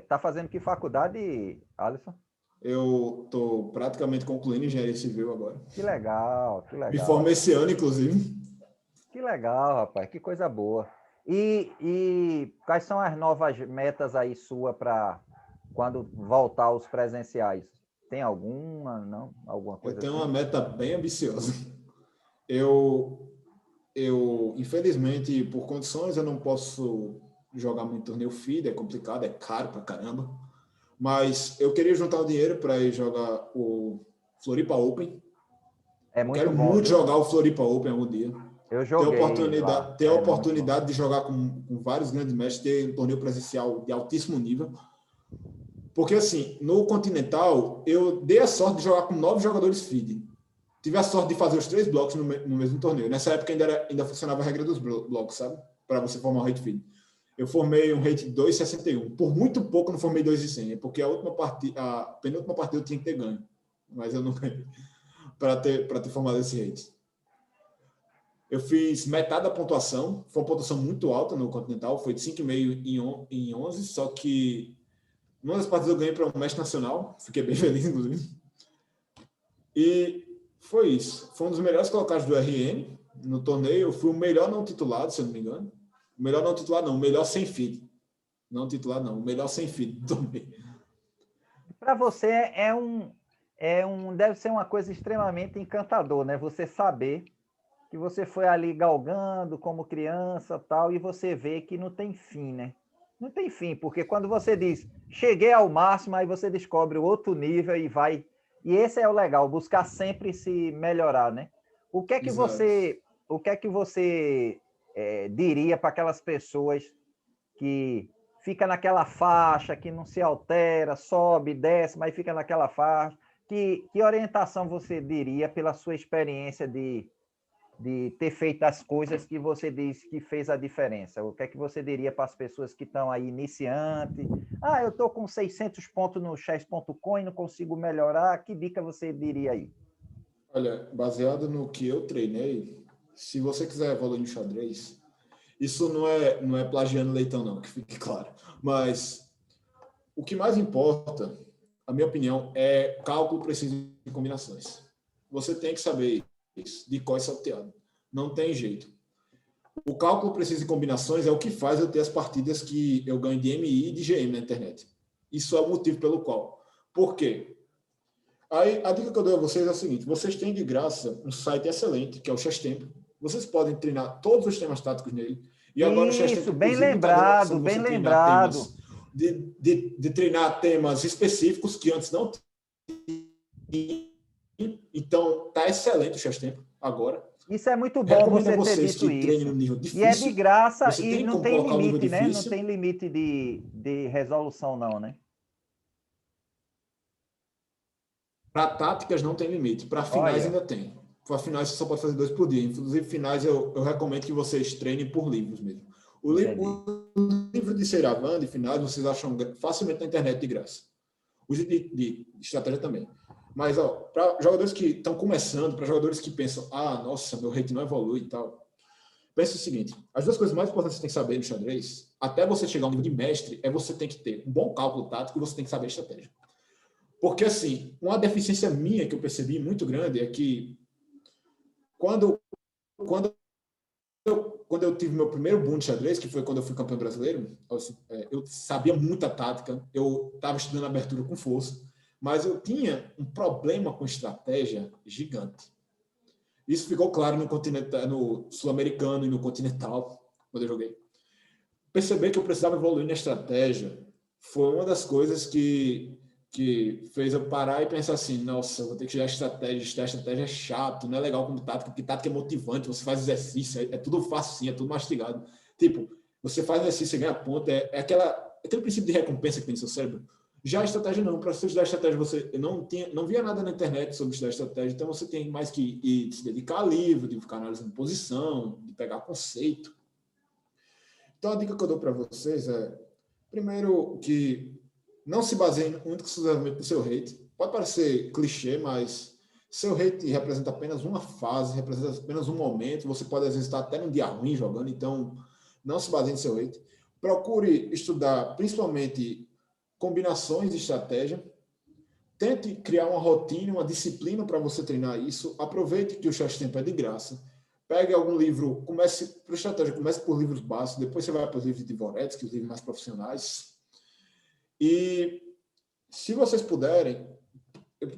tá fazendo que faculdade, Alisson? Eu estou praticamente concluindo engenharia civil agora. Que legal, que Me formo legal. esse ano, inclusive. Que legal, rapaz, que coisa boa. E quais são as novas metas aí sua para quando voltar aos presenciais? Tem alguma, não? Alguma Eu coisa tenho assim? uma meta bem ambiciosa. Eu, infelizmente, por condições, eu não posso jogar muito torneio FIDE, é complicado, é caro pra caramba. Mas eu queria juntar o dinheiro para ir jogar o Floripa Open. É Eu muito quero bom, muito viu? jogar o Floripa Open algum dia. Eu joguei lá, Ter a é muito bom. oportunidade de jogar com vários grandes mestres, ter um torneio presencial de altíssimo nível. Porque, assim, no Continental, eu dei a sorte de jogar com 9 jogadores feed. Tive a sorte de fazer os 3 blocos no mesmo torneio. Nessa época ainda funcionava a regra dos blocos, sabe? Para você formar um rate feed. Eu formei um rate de 2,61. Por muito pouco eu não formei 2,100. É porque a penúltima partida eu tinha que ter ganho. Mas eu não ganhei para ter formado esse rate. Eu fiz metade da pontuação. Foi uma pontuação muito alta no Continental. Foi de 5,5 em 11. Só que numa das partidas eu ganhei para o mestre nacional. Fiquei bem feliz, inclusive. E foi isso. Foi um dos melhores colocados do RN no torneio. Eu fui o melhor não titulado, se eu não me engano. O melhor não titulado, não. O melhor sem feed. Não titular, não. O melhor sem feed do torneio. Para você deve ser uma coisa extremamente encantador, né? Você saber que você foi ali galgando como criança, tal, e você vê que não tem fim, né? Não tem fim, porque quando você diz, cheguei ao máximo, aí você descobre outro nível e vai. E esse é o legal, buscar sempre se melhorar, né? O que é que Exato. você, o que é que você diria para aquelas pessoas que fica naquela faixa, que não se altera, sobe, desce, mas fica naquela faixa? Que orientação você diria pela sua experiência de ter feito as coisas que você disse que fez a diferença? O que é que você diria para as pessoas que estão aí iniciantes? Eu estou com 600 pontos no chess.com e não consigo melhorar. Que dica você diria aí? Olha, baseado no que eu treinei, se você quiser evoluir no xadrez, isso não é plagiando Leitão, não, que fique claro. Mas o que mais importa, a minha opinião, é cálculo preciso de combinações. Você tem que saber isso, de cor e salteado. Não tem jeito. O cálculo preciso de combinações é o que faz eu ter as partidas que eu ganho de MI e de GM na internet. Isso é o motivo pelo qual. Por quê? Aí, a dica que eu dou a vocês é a seguinte: vocês têm de graça um site excelente, que é o Chess Tempo. Vocês podem treinar todos os temas táticos nele. E agora o Chess Tempo, Isso, bem inclusive, está dando a opção lembrado, de bem você treinar lembrado. temas, de treinar temas específicos que antes não tinha. Então, tá excelente o Chess Tempo agora. Isso é muito bom você ter dito que treinem isso. no nível difícil. E é de graça você e tem não como tem colocar o nível limite, né? Não difícil. tem limite de resolução, não, né? Para táticas não tem limite. Para finais ainda tem. Para finais você só pode fazer 2 por dia. Inclusive, finais eu recomendo que vocês treinem por livros mesmo. O livro de Seiravã, de finais, vocês acham facilmente na internet de graça. Os de estratégia também. Mas, para jogadores que estão começando, para jogadores que pensam, nossa, meu rate não evolui e tal, pense o seguinte: as duas coisas mais importantes que você tem que saber no xadrez, até você chegar ao nível de mestre, é você tem que ter um bom cálculo tático e você tem que saber estratégia. Porque, assim, uma deficiência minha que eu percebi muito grande é que quando eu tive meu primeiro boom de xadrez, que foi quando eu fui campeão brasileiro, eu sabia muita tática, eu estava estudando abertura com força, mas eu tinha um problema com estratégia gigante. Isso ficou claro no sul-americano e no continental, quando eu joguei. Perceber que eu precisava evoluir na estratégia foi uma das coisas que fez eu parar e pensar assim: nossa, eu vou ter que estudar estratégia é chato, não é legal como tática, porque tática é motivante, você faz exercício, é tudo facinho, é tudo mastigado. Tipo, você faz exercício e ganha ponto, aquele princípio de recompensa que tem no seu cérebro. Já a estratégia não, para você estudar estratégia, você não via nada na internet sobre estudar estratégia, então você tem mais que se dedicar a livro, de ficar analisando posição, de pegar conceito. Então a dica que eu dou para vocês é, primeiro, que não se baseie único exclusivamente no seu rate. Pode parecer clichê, mas seu rate representa apenas uma fase, representa apenas um momento. Você pode, às vezes, estar até num dia ruim jogando, então não se baseie no seu rate. Procure estudar, principalmente, combinações de estratégia. Tente criar uma rotina, uma disciplina para você treinar isso. Aproveite que o Chess Tempo é de graça. Pegue algum livro, comece por livros básicos, depois você vai para os livros de Dvoretsky, os livros mais profissionais. E se vocês puderem,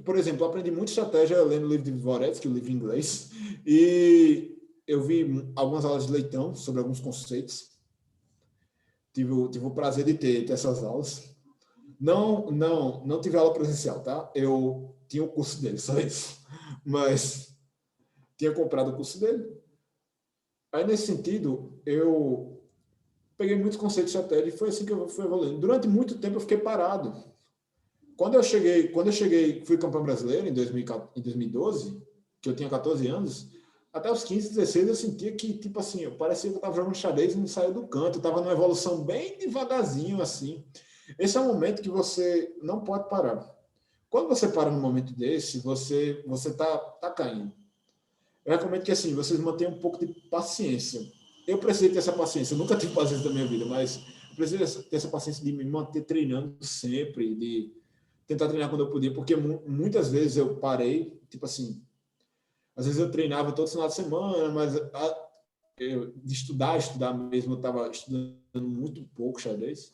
por exemplo, eu aprendi muita estratégia lendo o livro de Dvoretsky, o livro em inglês, e eu vi algumas aulas de Leitão sobre alguns conceitos. Tive o prazer de ter essas aulas. Não tive aula presencial, tá? Eu tinha o curso dele, só isso. Mas tinha comprado o curso dele. Aí, nesse sentido, eu peguei muitos conceitos de estratégia e foi assim que eu fui evoluindo. Durante muito tempo eu fiquei parado. Quando eu cheguei, fui campeão brasileiro em 2012, que eu tinha 14 anos, até os 15, 16 eu sentia que, tipo assim, eu parecia que eu estava jogando xadrez e não saía do canto, eu estava numa evolução bem devagarzinho, assim. Esse é um momento que você não pode parar. Quando você para num momento desse, você tá caindo. Eu recomendo que, assim, vocês mantenham um pouco de paciência. Eu precisei ter essa paciência, eu nunca tive paciência na minha vida, mas eu precisei ter essa paciência de me manter treinando sempre, de tentar treinar quando eu podia, porque muitas vezes eu parei, tipo assim, às vezes eu treinava todo final de semana, mas de estudar mesmo, eu estava estudando muito pouco xadrez.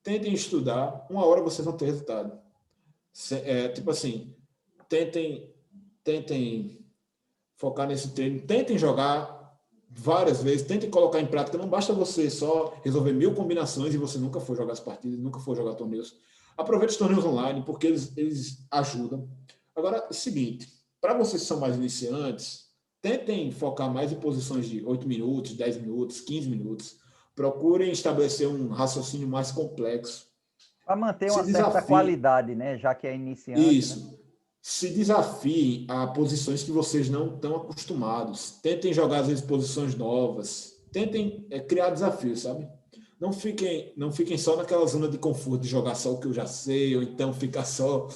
Tentem estudar, uma hora vocês vão ter resultado. Tipo assim, tentem focar nesse treino, tentem jogar várias vezes, tentem colocar em prática. Não basta você só resolver 1000 combinações e você nunca for jogar as partidas, nunca for jogar torneios. Aproveite os torneios online, porque eles ajudam. Agora, é o seguinte, para vocês que são mais iniciantes, tentem focar mais em posições de 8 minutos, 10 minutos, 15 minutos. Procurem estabelecer um raciocínio mais complexo. Para manter uma certa qualidade, né? Já que é iniciante. Isso. Né? se desafiem a posições que vocês não estão acostumados. Tentem jogar, às vezes, posições novas. Tentem criar desafios, sabe? Não fiquem só naquela zona de conforto de jogar só o que eu já sei, ou então ficar só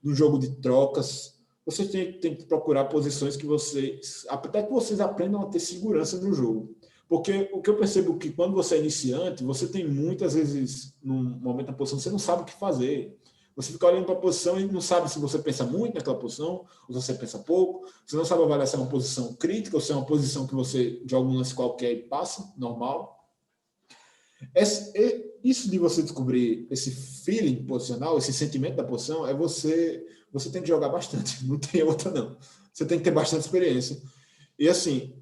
no jogo de trocas. Vocês têm que procurar posições que vocês, até que vocês aprendam a ter segurança no jogo. Porque o que eu percebo é que quando você é iniciante, você tem muitas vezes, num momento da posição, você não sabe o que fazer. Você fica olhando para a posição e não sabe se você pensa muito naquela posição, ou se você pensa pouco. Você não sabe avaliar se é uma posição crítica ou se é uma posição que você joga um lance qualquer e passa, normal. Isso de você descobrir esse feeling posicional, esse sentimento da posição, você tem que jogar bastante, não tem outra não. Você tem que ter bastante experiência. E assim,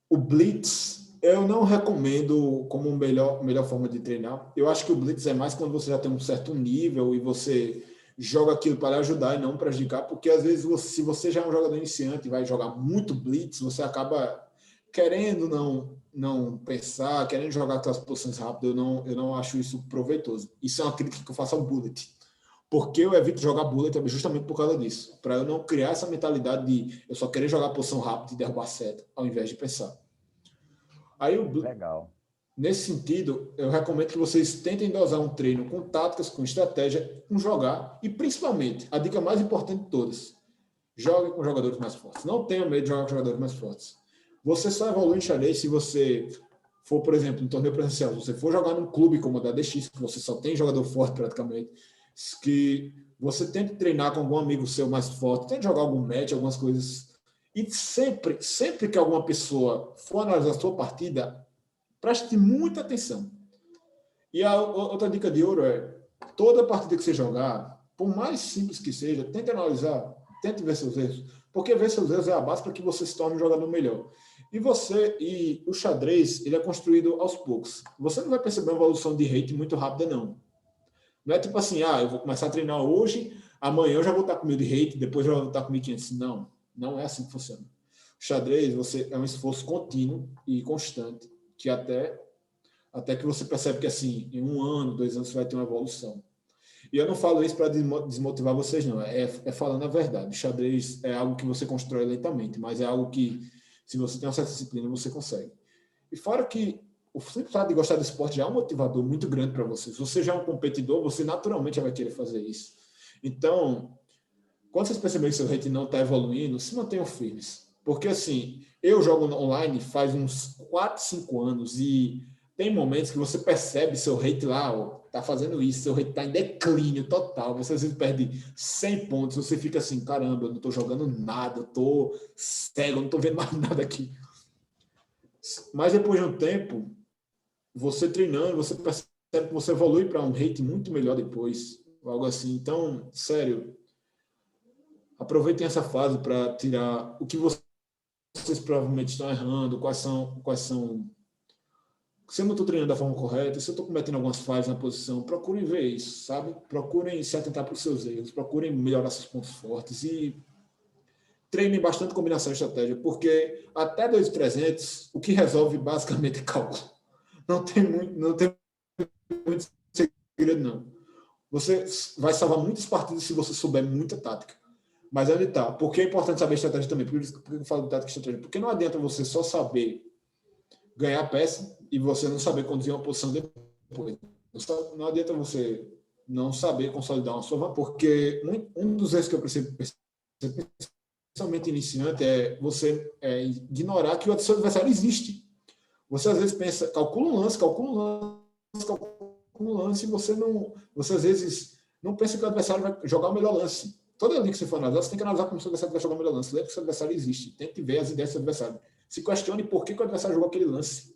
o Blitz, eu não recomendo como melhor forma de treinar. Eu acho que o Blitz é mais quando você já tem um certo nível e você joga aquilo para ajudar e não prejudicar, porque às vezes se você já é um jogador iniciante e vai jogar muito Blitz, você acaba querendo não pensar, querendo jogar aquelas posições rápidas, eu não acho isso proveitoso. Isso é uma crítica que eu faço ao Bullet. Porque eu evito jogar Bullet justamente por causa disso. Para eu não criar essa mentalidade de eu só querer jogar a posição rápida e derrubar seta, ao invés de pensar. Aí, Legal. nesse sentido, eu recomendo que vocês tentem dosar um treino com táticas, com estratégia, com jogar e, principalmente, a dica mais importante de todas, jogue com jogadores mais fortes. Não tenha medo de jogar com jogadores mais fortes. Você só evolui em xadrez se você for, por exemplo, em torneio presencial, se você for jogar num clube como a da DX, que você só tem jogador forte praticamente, que você tente treinar com algum amigo seu mais forte, tente jogar algum match, algumas coisas. E sempre que alguma pessoa for analisar a sua partida, preste muita atenção. E a outra dica de ouro é, toda partida que você jogar, por mais simples que seja, tente analisar, tente ver seus erros, porque ver seus erros é a base para que você se torne um jogador melhor. E o xadrez, ele é construído aos poucos. Você não vai perceber uma evolução de rate muito rápida, não. Não é tipo assim, eu vou começar a treinar hoje, amanhã eu já vou estar com 1.000 de rate, depois eu vou estar com 1.500. Não, não é assim que funciona. O xadrez, é um esforço contínuo e constante, que até que você percebe que assim, em 1 ano, 2 anos, você vai ter uma evolução. E eu não falo isso para desmotivar vocês, não. É falando a verdade. O xadrez é algo que você constrói lentamente, mas é algo que, se você tem uma certa disciplina, você consegue. E fora que o simples fato de gostar do esporte já é um motivador muito grande para você. Se você já é um competidor, você naturalmente já vai querer fazer isso. Então, quando vocês perceberem que seu rate não está evoluindo, se mantenham firmes. Porque, assim, eu jogo online faz uns 4, 5 anos e tem momentos que você percebe seu rate lá, tá fazendo isso, seu rate tá em declínio total. Você às vezes perde 100 pontos, você fica assim, caramba, eu não tô jogando nada, eu tô cego, eu não tô vendo mais nada aqui. Mas depois de um tempo, você treinando, você percebe que você evolui para um rate muito melhor depois, algo assim. Então, sério, aproveitem essa fase para tirar o que vocês provavelmente estão errando, quais são. Se eu não estou treinando da forma correta, se eu estou cometendo algumas falhas na posição, procurem ver isso, sabe? Procurem se atentar para os seus erros, procurem melhorar seus pontos fortes e treinem bastante combinação e estratégia, porque até 2.300, o que resolve basicamente é cálculo. Não tem muito segredo, não. Você vai salvar muitas partidas se você souber muita tática. Mas onde está? Por que é importante saber estratégia também? Por que eu falo de tática e estratégia? Porque não adianta você só saber ganhar a peça e você não saber conduzir uma posição depois. Não adianta você não saber consolidar uma sua vantagem, porque um dos erros que eu percebo, principalmente iniciante, é você ignorar que o seu adversário existe. Você às vezes pensa, calcula um lance, e você às vezes não pensa que o adversário vai jogar o melhor lance. Toda linha que você for analisar, você tem que analisar como o seu adversário vai jogar o melhor lance. Lembra que o seu adversário existe. Tente ver as ideias do seu adversário. Se questione por que o adversário jogou aquele lance.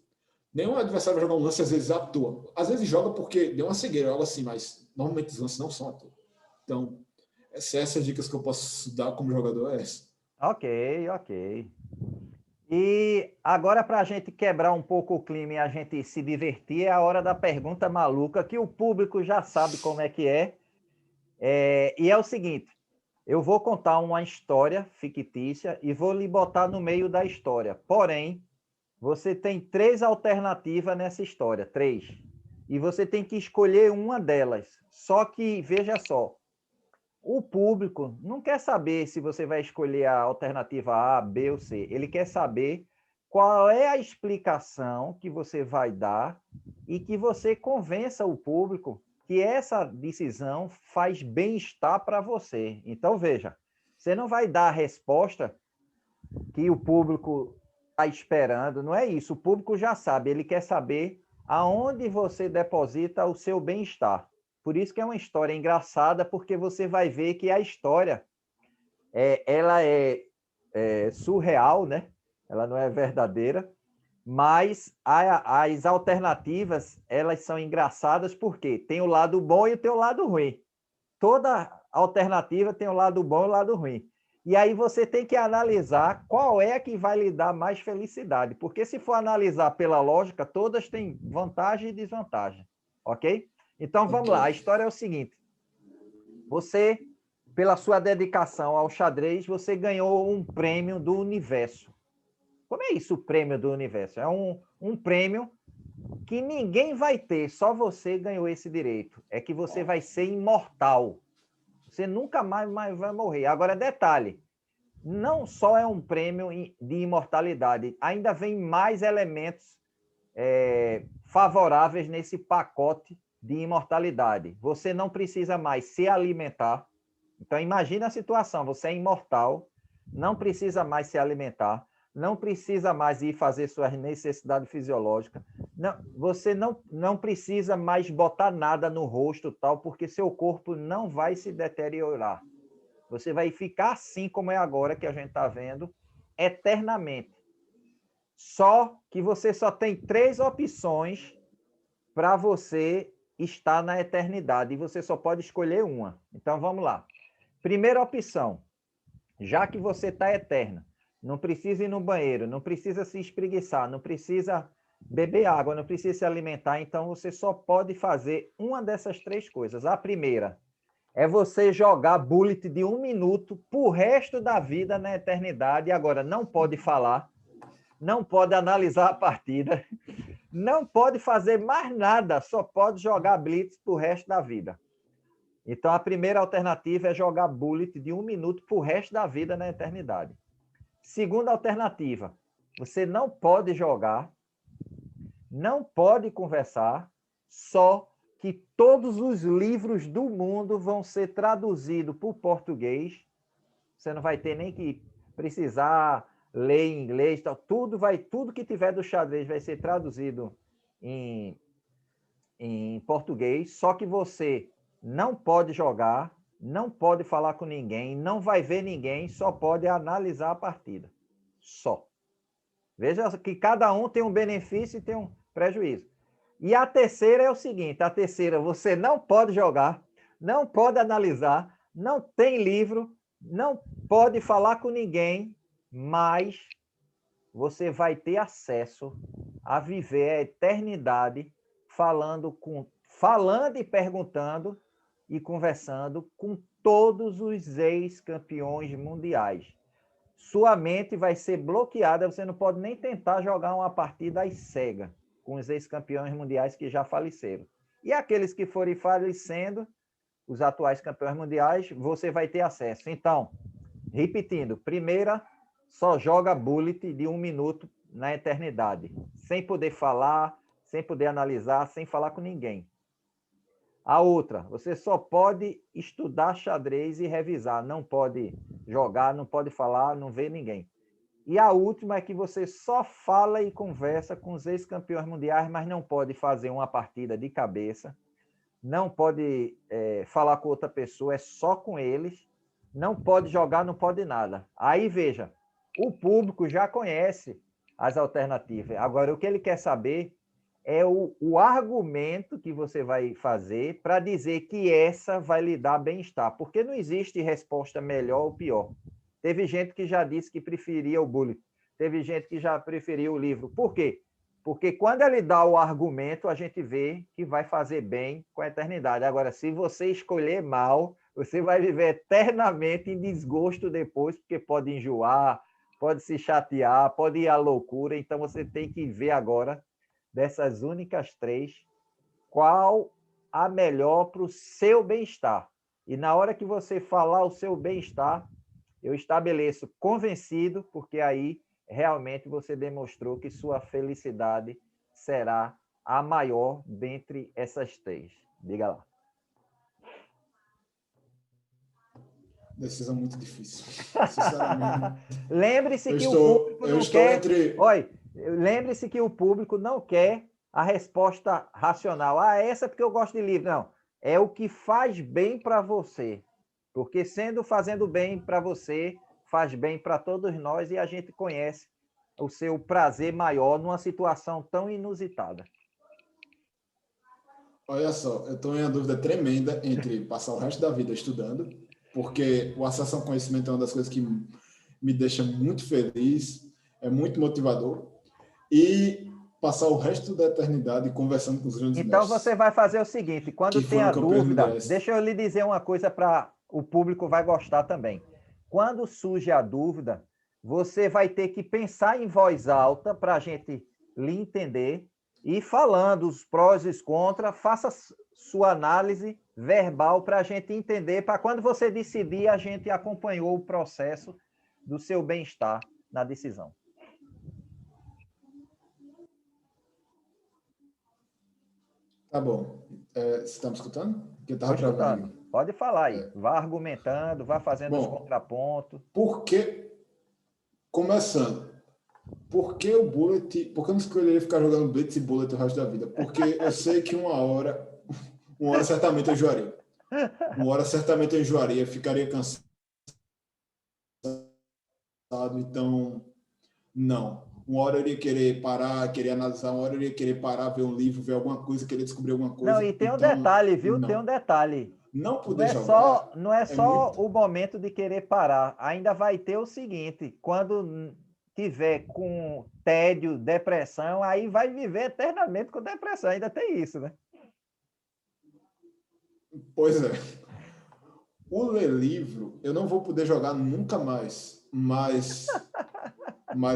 Nenhum adversário vai jogar um lance, às vezes, à toa. Às vezes joga porque deu uma cegueira, algo assim, mas normalmente os lances não são à toa. Então, essas dicas que eu posso dar como jogador é essa. Ok, ok. E agora, para a gente quebrar um pouco o clima e a gente se divertir, é a hora da pergunta maluca, que o público já sabe como é que é. E é o seguinte, eu vou contar uma história fictícia e vou lhe botar no meio da história. Porém, você tem 3 alternativas nessa história, 3. E você tem que escolher uma delas. Só que, veja só, O público não quer saber se você vai escolher a alternativa A, B ou C. Ele quer saber qual é a explicação que você vai dar e que você convença o público que essa decisão faz bem-estar para você. Então, veja, você não vai dar a resposta que o público está esperando, não é isso. O público já sabe, ele quer saber aonde você deposita o seu bem-estar. Por isso que é uma história engraçada, porque você vai ver que a história ela é surreal, né? Ela não é verdadeira, mas as alternativas elas são engraçadas porque tem o lado bom e tem o lado ruim. Toda alternativa tem o lado bom e o lado ruim. E aí você tem que analisar qual é que vai lhe dar mais felicidade, porque se for analisar pela lógica, todas têm vantagem e desvantagem, ok? Então vamos lá, a história é o seguinte: você, pela sua dedicação ao xadrez, você ganhou um prêmio do universo. Como é isso, o prêmio do universo? É um prêmio que ninguém vai ter, só você ganhou esse direito. É que você vai ser imortal. Você nunca mais vai morrer. Agora, detalhe, não só é um prêmio de imortalidade, ainda vem mais elementos favoráveis nesse pacote de imortalidade. Você não precisa mais se alimentar. Então, imagina a situação, você é imortal, não precisa mais se alimentar, não precisa mais ir fazer suas necessidades fisiológicas, você não precisa mais botar nada no rosto, tal, porque seu corpo não vai se deteriorar. Você vai ficar assim como é agora, que a gente está vendo, eternamente. Só que você só tem 3 opções para você estar na eternidade, e você só pode escolher uma. Então, vamos lá. Primeira opção, já que você está eterna, não precisa ir no banheiro, não precisa se espreguiçar, não precisa beber água, não precisa se alimentar, então você só pode fazer uma dessas 3 coisas. A primeira é você jogar bullet de 1 minuto pro resto da vida na eternidade. Agora, não pode falar, não pode analisar a partida, não pode fazer mais nada, só pode jogar blitz pro resto da vida. Então, a primeira alternativa é jogar bullet de 1 minuto pro resto da vida na eternidade. Segunda alternativa, você não pode jogar, não pode conversar, só que todos os livros do mundo vão ser traduzidos para o português. Você não vai ter nem que precisar ler em inglês, tudo que tiver do xadrez vai ser traduzido em português, só que você não pode jogar, não pode falar com ninguém, não vai ver ninguém, só pode analisar a partida. Só. Veja que cada um tem um benefício e tem um prejuízo. E a terceira é o seguinte, a terceira, você não pode jogar, não pode analisar, não tem livro, não pode falar com ninguém, mas você vai ter acesso a viver a eternidade falando e perguntando e conversando com todos os ex-campeões mundiais. Sua mente vai ser bloqueada, você não pode nem tentar jogar uma partida às cegas com os ex-campeões mundiais que já faleceram. E aqueles que forem falecendo, os atuais campeões mundiais, você vai ter acesso. Então, repetindo, primeira, só joga bullet de 1 minuto na eternidade, sem poder falar, sem poder analisar, sem falar com ninguém. A outra, você só pode estudar xadrez e revisar, não pode jogar, não pode falar, não vê ninguém. E a última é que você só fala e conversa com os ex-campeões mundiais, mas não pode fazer uma partida de cabeça, não pode falar com outra pessoa, é só com eles, não pode jogar, não pode nada. Aí, veja, o público já conhece as alternativas. Agora, o que ele quer saber é o argumento que você vai fazer para dizer que essa vai lhe dar bem-estar, porque não existe resposta melhor ou pior. Teve gente que já disse que preferia o bullet, teve gente que já preferia o livro. Por quê? Porque quando ele dá o argumento, a gente vê que vai fazer bem com a eternidade. Agora, se você escolher mal, você vai viver eternamente em desgosto depois, porque pode enjoar, pode se chatear, pode ir à loucura. Então, você tem que ver agora, dessas únicas 3, qual a melhor para o seu bem-estar. E na hora que você falar o seu bem-estar, eu estabeleço convencido, porque aí realmente você demonstrou que sua felicidade será a maior dentre essas três. Diga lá. Decisão muito difícil. Sinceramente. Lembre-se que o público Eu não estou quer. entre. Olha, lembre-se que o público não quer a resposta racional. Ah, essa é porque eu gosto de livro. Não. É o que faz bem para você. Porque fazendo bem para você, faz bem para todos nós e a gente conhece o seu prazer maior numa situação tão inusitada. Olha só, eu estou em uma dúvida tremenda entre passar o resto da vida estudando, porque o acesso ao conhecimento é uma das coisas que me deixa muito feliz, é muito motivador, e passar o resto da eternidade conversando com os grandes Então você mestres, vai fazer o seguinte, quando que tem foram a campeões dúvida, mundiais. deixa eu lhe dizer uma coisa para o público vai gostar também. Quando surge a dúvida, você vai ter que pensar em voz alta para a gente lhe entender e falando os prós e os contras, faça sua análise verbal para a gente entender, para quando você decidir, a gente acompanhou o processo do seu bem-estar na decisão. Tá bom. Você está me escutando? Porque eu Estou estava travando escutando. aqui. Pode falar aí. Vá argumentando, vá fazendo os Bom, contrapontos. começando, por que o Bullet? Por que eu não escolheria ficar jogando Blitz e Bullet o resto da vida? Porque eu sei que uma hora certamente eu enjoaria. Uma hora certamente eu enjoaria, ficaria cansado. Então, não. Uma hora eu iria querer parar, querer analisar, uma hora eu iria querer parar, ver um livro, ver alguma coisa, querer descobrir alguma Não, coisa. e tem um Então, detalhe, viu? Tem um não. detalhe. Não Não poder é jogar só, não é é só muito. o momento de querer parar. Ainda vai ter o seguinte, quando tiver com tédio, depressão, aí vai viver eternamente com depressão. Ainda tem isso, né? Pois é. O ler livro, eu não vou poder jogar nunca mais, mas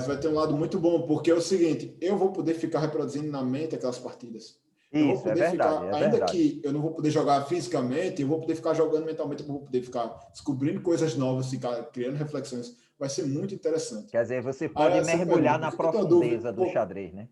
vai ter um lado muito bom, porque é o seguinte, eu vou poder ficar reproduzindo na mente aquelas partidas. Eu vou Isso, é poder verdade, ficar, é ainda verdade. que eu não vou poder jogar fisicamente, eu vou poder ficar jogando mentalmente, eu vou poder ficar descobrindo coisas novas, ficar criando reflexões. Vai ser muito interessante. Quer dizer, você Aí pode você pergunta, mergulhar por na que eu tenho a dúvida? profundeza do xadrez, né?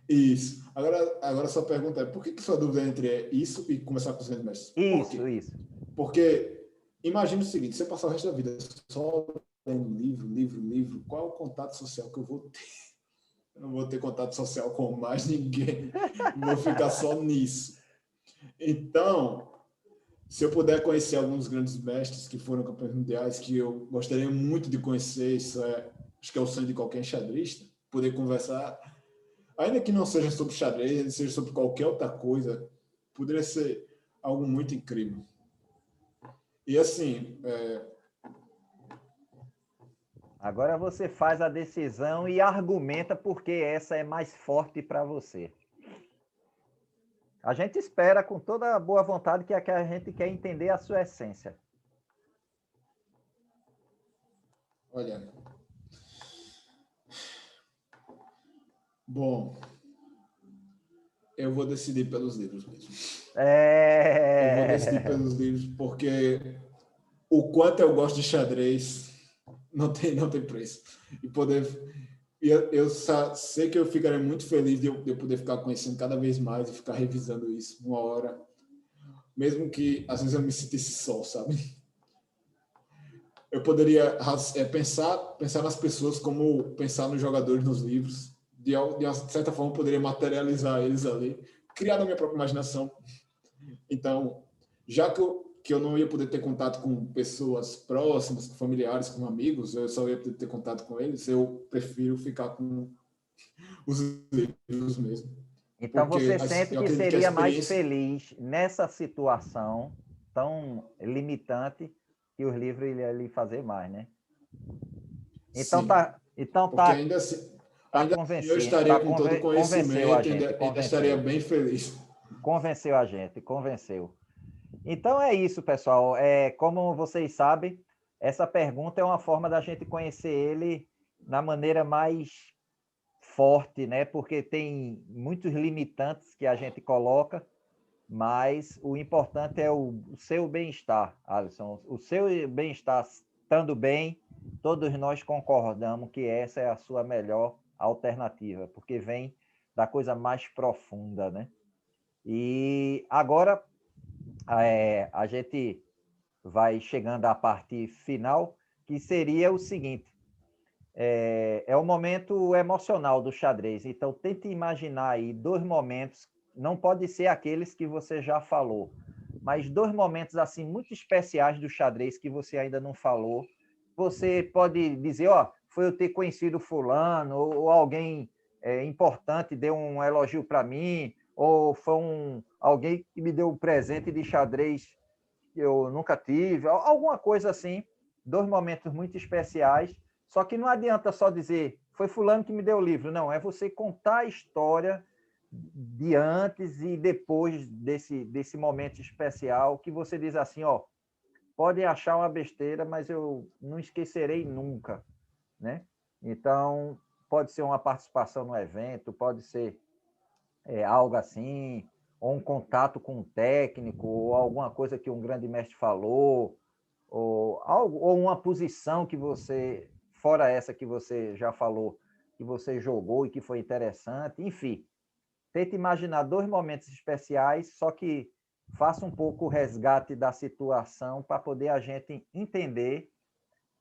Isso. Agora sua pergunta é, por que sua dúvida é entre isso e começar com os grandes mestres? Por Isso, quê? isso. Porque imagina o seguinte, você passar o resto da vida só lendo livro, qual é o contato social que eu vou ter? Eu não vou ter contato social com mais ninguém, vou ficar só nisso. Então, se eu puder conhecer alguns grandes mestres que foram campeões mundiais, que eu gostaria muito de conhecer, acho que é o sonho de qualquer xadrista, poder conversar, ainda que não seja sobre xadrez, seja sobre qualquer outra coisa, poderia ser algo muito incrível. E assim, Agora você faz a decisão e argumenta porque essa é mais forte para você. A gente espera com toda a boa vontade que a gente quer entender a sua essência. olha, bom, eu vou decidir pelos livros mesmo. Eu vou decidir pelos livros porque o quanto eu gosto de xadrez não tem preço. E poder. Eu sei que eu ficaria muito feliz de eu poder ficar conhecendo cada vez mais e ficar revisando isso uma hora. Mesmo que às vezes eu me sentisse só, sabe? Eu poderia pensar nas pessoas como pensar nos jogadores nos livros. De uma certa forma, eu poderia materializar eles ali, criar na minha própria imaginação. Então, já que eu não ia poder ter contato com pessoas próximas, com familiares, com amigos, eu só ia poder ter contato com eles, eu prefiro ficar com os livros mesmo. Então Porque você sente eu que acredito que a seria mais experiência... feliz nessa situação tão limitante que os livros iam lhe fazer mais, né? Então Sim. tá, então Porque tá, ainda assim eu convencido, estaria com todo o convenceu a conhecimento, gente, ainda estaria convenceu. bem feliz. Convenceu a gente, convenceu. Então é isso, pessoal. Como vocês sabem, essa pergunta é uma forma da gente conhecer ele na maneira mais forte, né? Porque tem muitos limitantes que a gente coloca mas o importante é o seu bem-estar, Alisson. O seu bem-estar estando bem, todos nós concordamos que essa é a sua melhor alternativa, porque vem da coisa mais profunda, né? E agora a gente vai chegando à parte final, que seria o seguinte: é o momento emocional do xadrez. Então, tente imaginar aí 2 momentos, não pode ser aqueles que você já falou, mas 2 momentos assim muito especiais do xadrez que você ainda não falou. Você pode dizer, ó, foi eu ter conhecido fulano, ou alguém importante deu um elogio para mim, ou foi alguém que me deu um presente de xadrez que eu nunca tive, alguma coisa assim. 2 momentos muito especiais. Só que não adianta só dizer, foi fulano que me deu o livro. Não, é você contar a história de antes e depois desse momento especial, que você diz assim, ó, podem achar uma besteira, mas eu não esquecerei nunca, né? Então, pode ser uma participação no evento, pode ser algo assim, ou um contato com um técnico, ou alguma coisa que um grande mestre falou, ou uma posição que você, fora essa que você já falou, que você jogou e que foi interessante, enfim. Tente imaginar 2 momentos especiais, só que faça um pouco o resgate da situação para poder a gente entender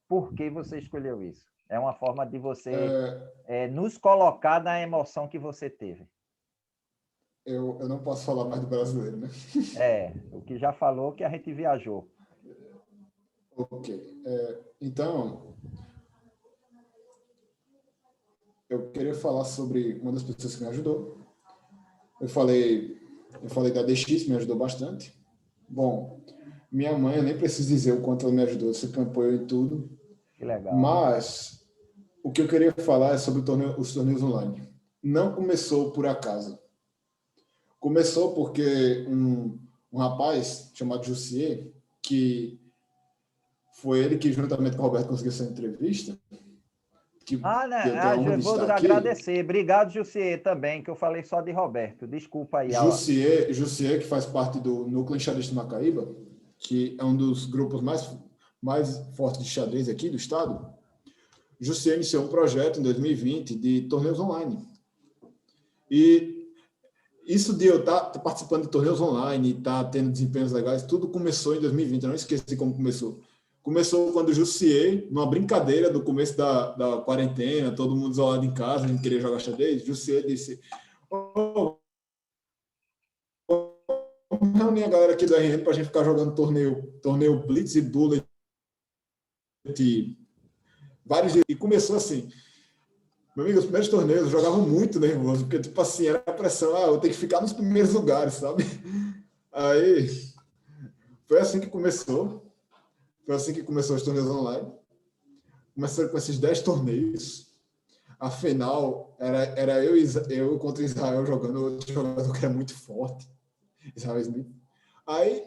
por que você escolheu isso. É uma forma de você nos colocar na emoção que você teve. Eu não posso falar mais do brasileiro, né? O que já falou que a gente viajou. Ok. Então, eu queria falar sobre uma das pessoas que me ajudou. Eu falei da DX, me ajudou bastante. Bom, minha mãe, eu nem preciso dizer o quanto ela me ajudou, sempre me apoiou em tudo. Que legal. Mas o que eu queria falar é sobre os torneios online. Não começou por acaso. Começou porque um rapaz chamado Jussier, que foi ele que, juntamente com o Roberto, conseguiu essa entrevista, que eu tenho a honra Eu de vou estar aqui. agradecer. Obrigado, Jussier, também, que eu falei só de Roberto. Desculpa aí. Jussier, que faz parte do Núcleo Enxadrista de Macaíba, que é um dos grupos mais fortes de xadrez aqui do estado. Jussier iniciou um projeto em 2020 de torneios online. E isso de eu estar participando de torneios online e estar tendo desempenhos legais, tudo começou em 2020. Eu não esqueci como começou. Começou quando o Jussier, numa brincadeira do começo da quarentena, todo mundo isolado em casa, a gente queria jogar xadrez, Jussier disse: vamos reunir a galera aqui do RN para a gente ficar jogando torneio Blitz e Bullet, vários dias. E começou assim. Meu amigo, os primeiros torneios eu jogava muito nervoso, porque, tipo assim, era a pressão, eu tenho que ficar nos primeiros lugares, sabe? Aí, foi assim que começou. Foi assim que começou os torneios online. Começaram com esses 10 torneios. A final era eu contra Israel jogando, outro jogador que era muito forte, Israel Smith. Aí,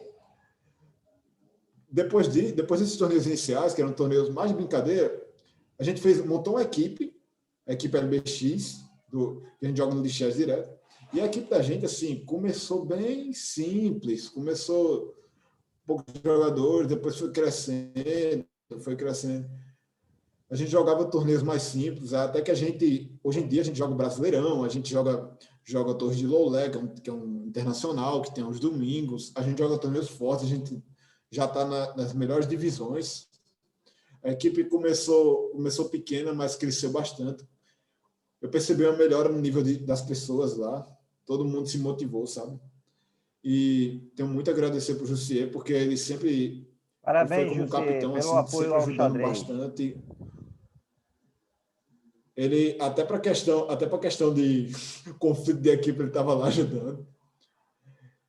depois desses torneios iniciais, que eram torneios mais de brincadeira, a gente montou uma equipe, a equipe LBX, que a gente joga no Lixés direto. E a equipe da gente, assim, começou bem simples, começou poucos jogadores, depois foi crescendo. A gente jogava torneios mais simples, até que hoje em dia a gente joga o Brasileirão, a gente joga torres de Loulé, que é um internacional, que tem aos domingos, a gente joga torneios fortes, a gente já está nas melhores divisões. A equipe começou pequena, mas cresceu bastante. Eu percebi uma melhora no nível das pessoas lá, todo mundo se motivou, sabe? E tenho muito a agradecer para o Jussier, porque ele sempre foi Parabéns, como um Jussier, capitão, pelo assim, apoio sempre ao ajudando xadrez. bastante. Ele, até para questão de conflito de equipe, ele estava lá ajudando.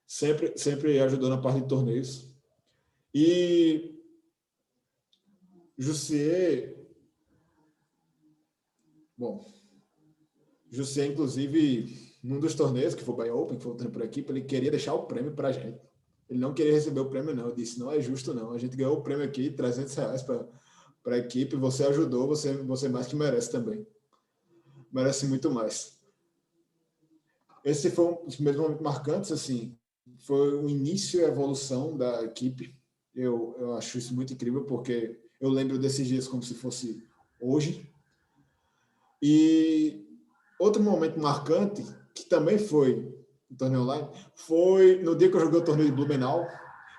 Sempre ajudou na parte de torneios. E Jussier, inclusive, num dos torneios, que foi o Bahia Open, que foi o torneio por equipe, ele queria deixar o prêmio para a gente. Ele não queria receber o prêmio, não. Eu disse, não é justo, não. A gente ganhou o prêmio aqui, R$300 para a equipe, você ajudou, você mais que merece também. Merece muito mais. Esse foi um dos primeiros momentos marcantes, assim. foi o início e a evolução da equipe. Eu acho isso muito incrível, porque eu lembro desses dias como se fosse hoje. E outro momento marcante, que também foi no torneio online, foi no dia que eu joguei o torneio de Blumenau.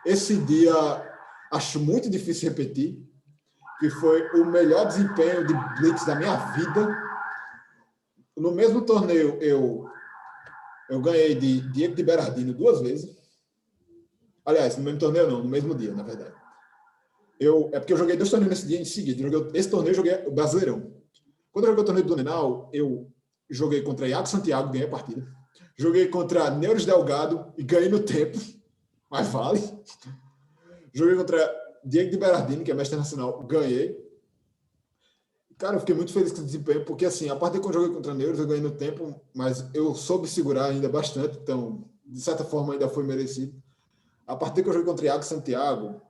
Esse dia, acho muito difícil repetir, que foi o melhor desempenho de Blitz da minha vida. No mesmo torneio, eu ganhei de Diego de Berardino 2 vezes. Aliás, no mesmo torneio não, no mesmo dia, na verdade. É porque eu joguei 2 torneios nesse dia em seguida. Esse torneio eu joguei o Brasileirão. Quando eu joguei o torneio do Blumenau, eu joguei contra Iago Santiago, ganhei a partida. Joguei contra Neuros Delgado e ganhei no tempo, mas vale. Joguei contra Diego de Berardino, que é mestre nacional, ganhei. Cara, eu fiquei muito feliz com o desempenho, porque assim, a partida que eu joguei contra Neuros, eu ganhei no tempo, mas eu soube segurar ainda bastante, então, de certa forma, ainda foi merecido. A partida que eu joguei contra Iago Santiago,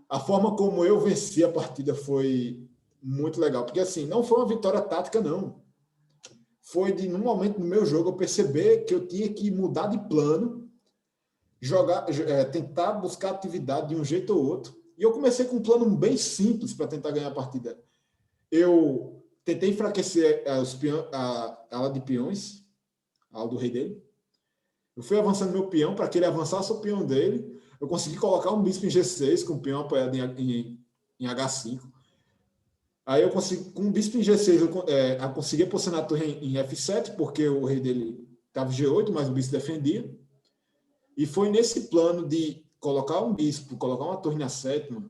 a forma como eu venci a partida foi muito legal, porque assim, não foi uma vitória tática, não. Foi de, num momento no meu jogo, eu perceber que eu tinha que mudar de plano, tentar buscar atividade de um jeito ou outro. E eu comecei com um plano bem simples para tentar ganhar a partida. Eu tentei enfraquecer a ala de peões, a ala do rei dele. Eu fui avançando meu peão para que ele avançasse o peão dele. Eu consegui colocar um bispo em G6 com o peão apoiado em H5. Aí eu consegui, com o bispo em G6, eu consegui posicionar a torre em F7, porque o rei dele estava em G8, mas o bispo defendia. E foi nesse plano de colocar um bispo, colocar uma torre na sétima,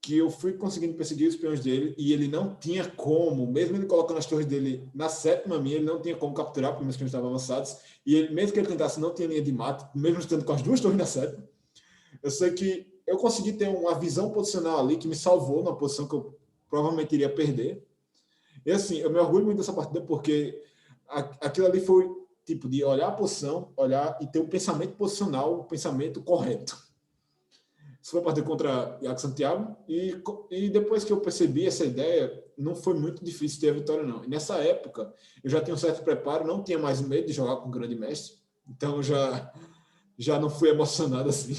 que eu fui conseguindo perseguir os peões dele, e ele não tinha como, mesmo ele colocando as torres dele na sétima minha, ele não tinha como capturar, porque meus peões estavam avançados, e ele, mesmo que ele tentasse, não tinha linha de mate, mesmo estando com as 2 torres na sétima. Eu sei que eu consegui ter uma visão posicional ali que me salvou na posição que eu provavelmente iria perder. E assim, eu me orgulho muito dessa partida, porque aquilo ali foi tipo de olhar a posição, olhar e ter o pensamento posicional, o pensamento correto. Isso foi a partida contra Iago Santiago, e depois que eu percebi essa ideia, não foi muito difícil ter a vitória, não. E nessa época, eu já tinha um certo preparo, não tinha mais medo de jogar com o grande mestre, então já não fui emocionado assim.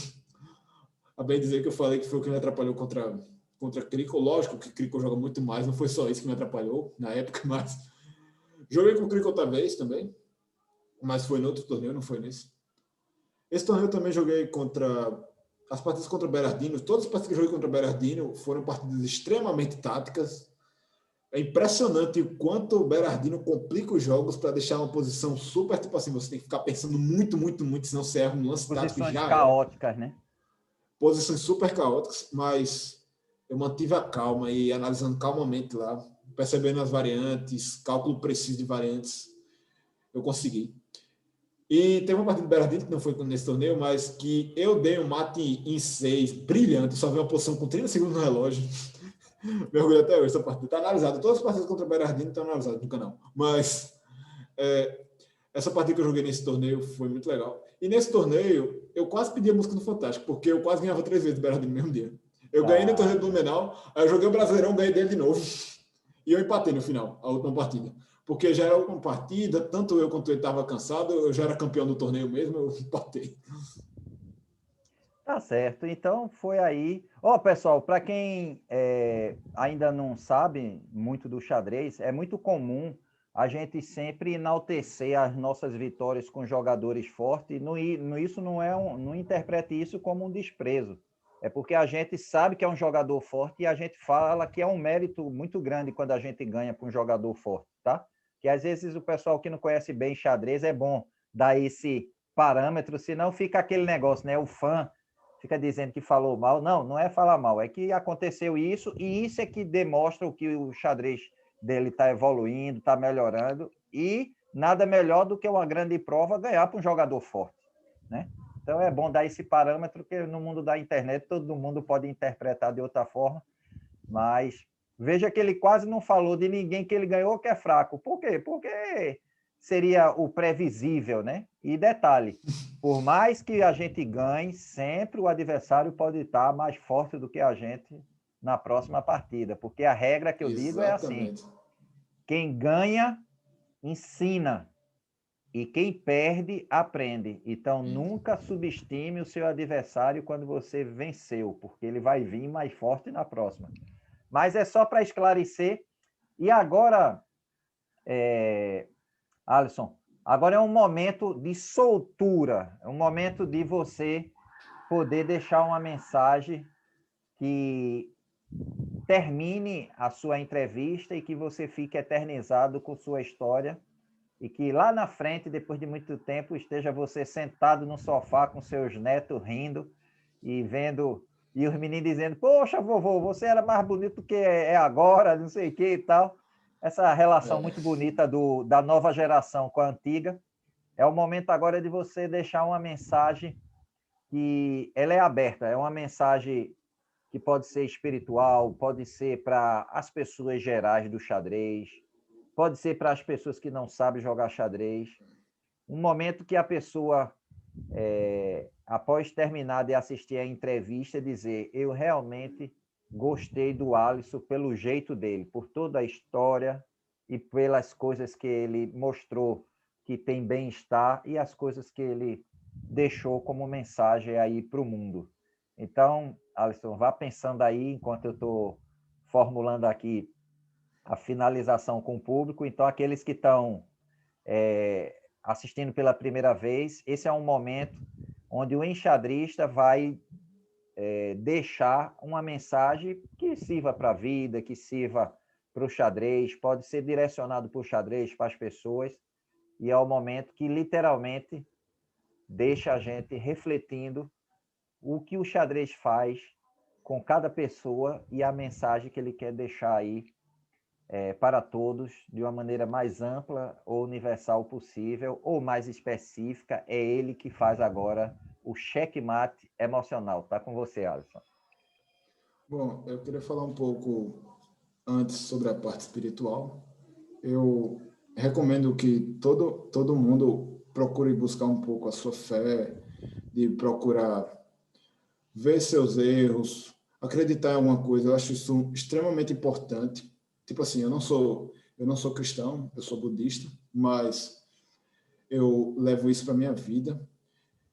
A bem dizer que eu falei que foi o que me atrapalhou contra Crico. Lógico que Crico joga muito mais, não foi só isso que me atrapalhou na época, mas joguei com o Crico outra vez também, mas foi no outro torneio, não foi nesse. Esse torneio eu também joguei contra as partidas contra o Berardino. Todas as partidas que eu joguei contra o Berardino foram partidas extremamente táticas. É impressionante o quanto o Berardino complica os jogos para deixar uma posição super, tipo assim, você tem que ficar pensando muito, muito, muito, senão você erra um lance tático e já caóticas, né? Posições super caóticas, mas eu mantive a calma e analisando calmamente lá, percebendo as variantes, cálculo preciso de variantes, eu consegui. E teve uma partida do Berardino, que não foi nesse torneio, mas que eu dei um mate em 6, brilhante, só vi uma posição com 30 segundos no relógio. Me orgulho até hoje essa partida. Está analisada. Todas as partidas contra o Berardino estão analisadas no canal. Mas essa partida que eu joguei nesse torneio foi muito legal. E nesse torneio, eu quase pedi a música do Fantástico, porque eu quase ganhava 3 vezes do Berardino no mesmo dia. Eu ganhei no torneio do Blumenau, aí eu joguei o Brasileirão, ganhei dele de novo. E eu empatei no final, a última partida. Porque já era uma partida, tanto eu quanto ele estava cansado, eu já era campeão do torneio mesmo, eu empatei. Tá certo. Então foi aí. Ó, pessoal, para quem ainda não sabe muito do xadrez, é muito comum a gente sempre enaltecer as nossas vitórias com jogadores fortes. Isso não interprete isso como um desprezo. É porque a gente sabe que é um jogador forte e a gente fala que é um mérito muito grande quando a gente ganha com um jogador forte, tá? Que às vezes o pessoal que não conhece bem xadrez é bom dar esse parâmetro, senão fica aquele negócio, né? O fã fica dizendo que falou mal. Não, não é falar mal, é que aconteceu isso, e isso é que demonstra o que o xadrez dele está evoluindo, está melhorando, e nada melhor do que uma grande prova ganhar para um jogador forte, né? Então é bom dar esse parâmetro, que no mundo da internet todo mundo pode interpretar de outra forma, mas veja que ele quase não falou de ninguém que ele ganhou que é fraco. Por quê? Porque seria o previsível, né? E detalhe, por mais que a gente ganhe, sempre o adversário pode estar mais forte do que a gente na próxima partida, porque a regra que eu digo é assim: Exatamente. quem ganha, ensina. e quem perde, aprende. Então, nunca subestime o seu adversário quando você venceu, porque ele vai vir mais forte na próxima. Mas é só para esclarecer. E agora, Alisson, agora é um momento de soltura, é um momento de você poder deixar uma mensagem que termine a sua entrevista e que você fique eternizado com sua história e que lá na frente, depois de muito tempo, esteja você sentado no sofá com seus netos rindo e vendo, e os meninos dizendo, poxa, vovô, você era mais bonito que é agora, não sei o que e tal. Essa relação muito bonita da nova geração com a antiga. É o momento agora de você deixar uma mensagem que ela é aberta, é uma mensagem que pode ser espiritual, pode ser para as pessoas gerais do xadrez, pode ser para as pessoas que não sabem jogar xadrez. Um momento que a pessoa, após terminar de assistir a entrevista, dizer, eu realmente gostei do Alisson pelo jeito dele, por toda a história e pelas coisas que ele mostrou que tem bem-estar e as coisas que ele deixou como mensagem aí para o mundo. Então, Alisson, vá pensando aí, enquanto eu estou formulando aqui a finalização com o público. Então, aqueles que estão assistindo pela primeira vez, esse é um momento onde o enxadrista vai deixar uma mensagem que sirva para a vida, que sirva para o xadrez, pode ser direcionado para o xadrez, para as pessoas, e é o momento que literalmente deixa a gente refletindo o que o xadrez faz com cada pessoa e a mensagem que ele quer deixar aí para todos de uma maneira mais ampla ou universal possível, ou mais específica. É ele que faz agora o checkmate emocional. Está com você, Alisson. Bom, eu queria falar um pouco antes sobre a parte espiritual. Eu recomendo que todo mundo procure buscar um pouco a sua fé, de procurar ver seus erros, acreditar em alguma coisa. Eu acho isso extremamente importante. Tipo assim, eu não sou cristão, eu sou budista, mas eu levo isso para minha vida.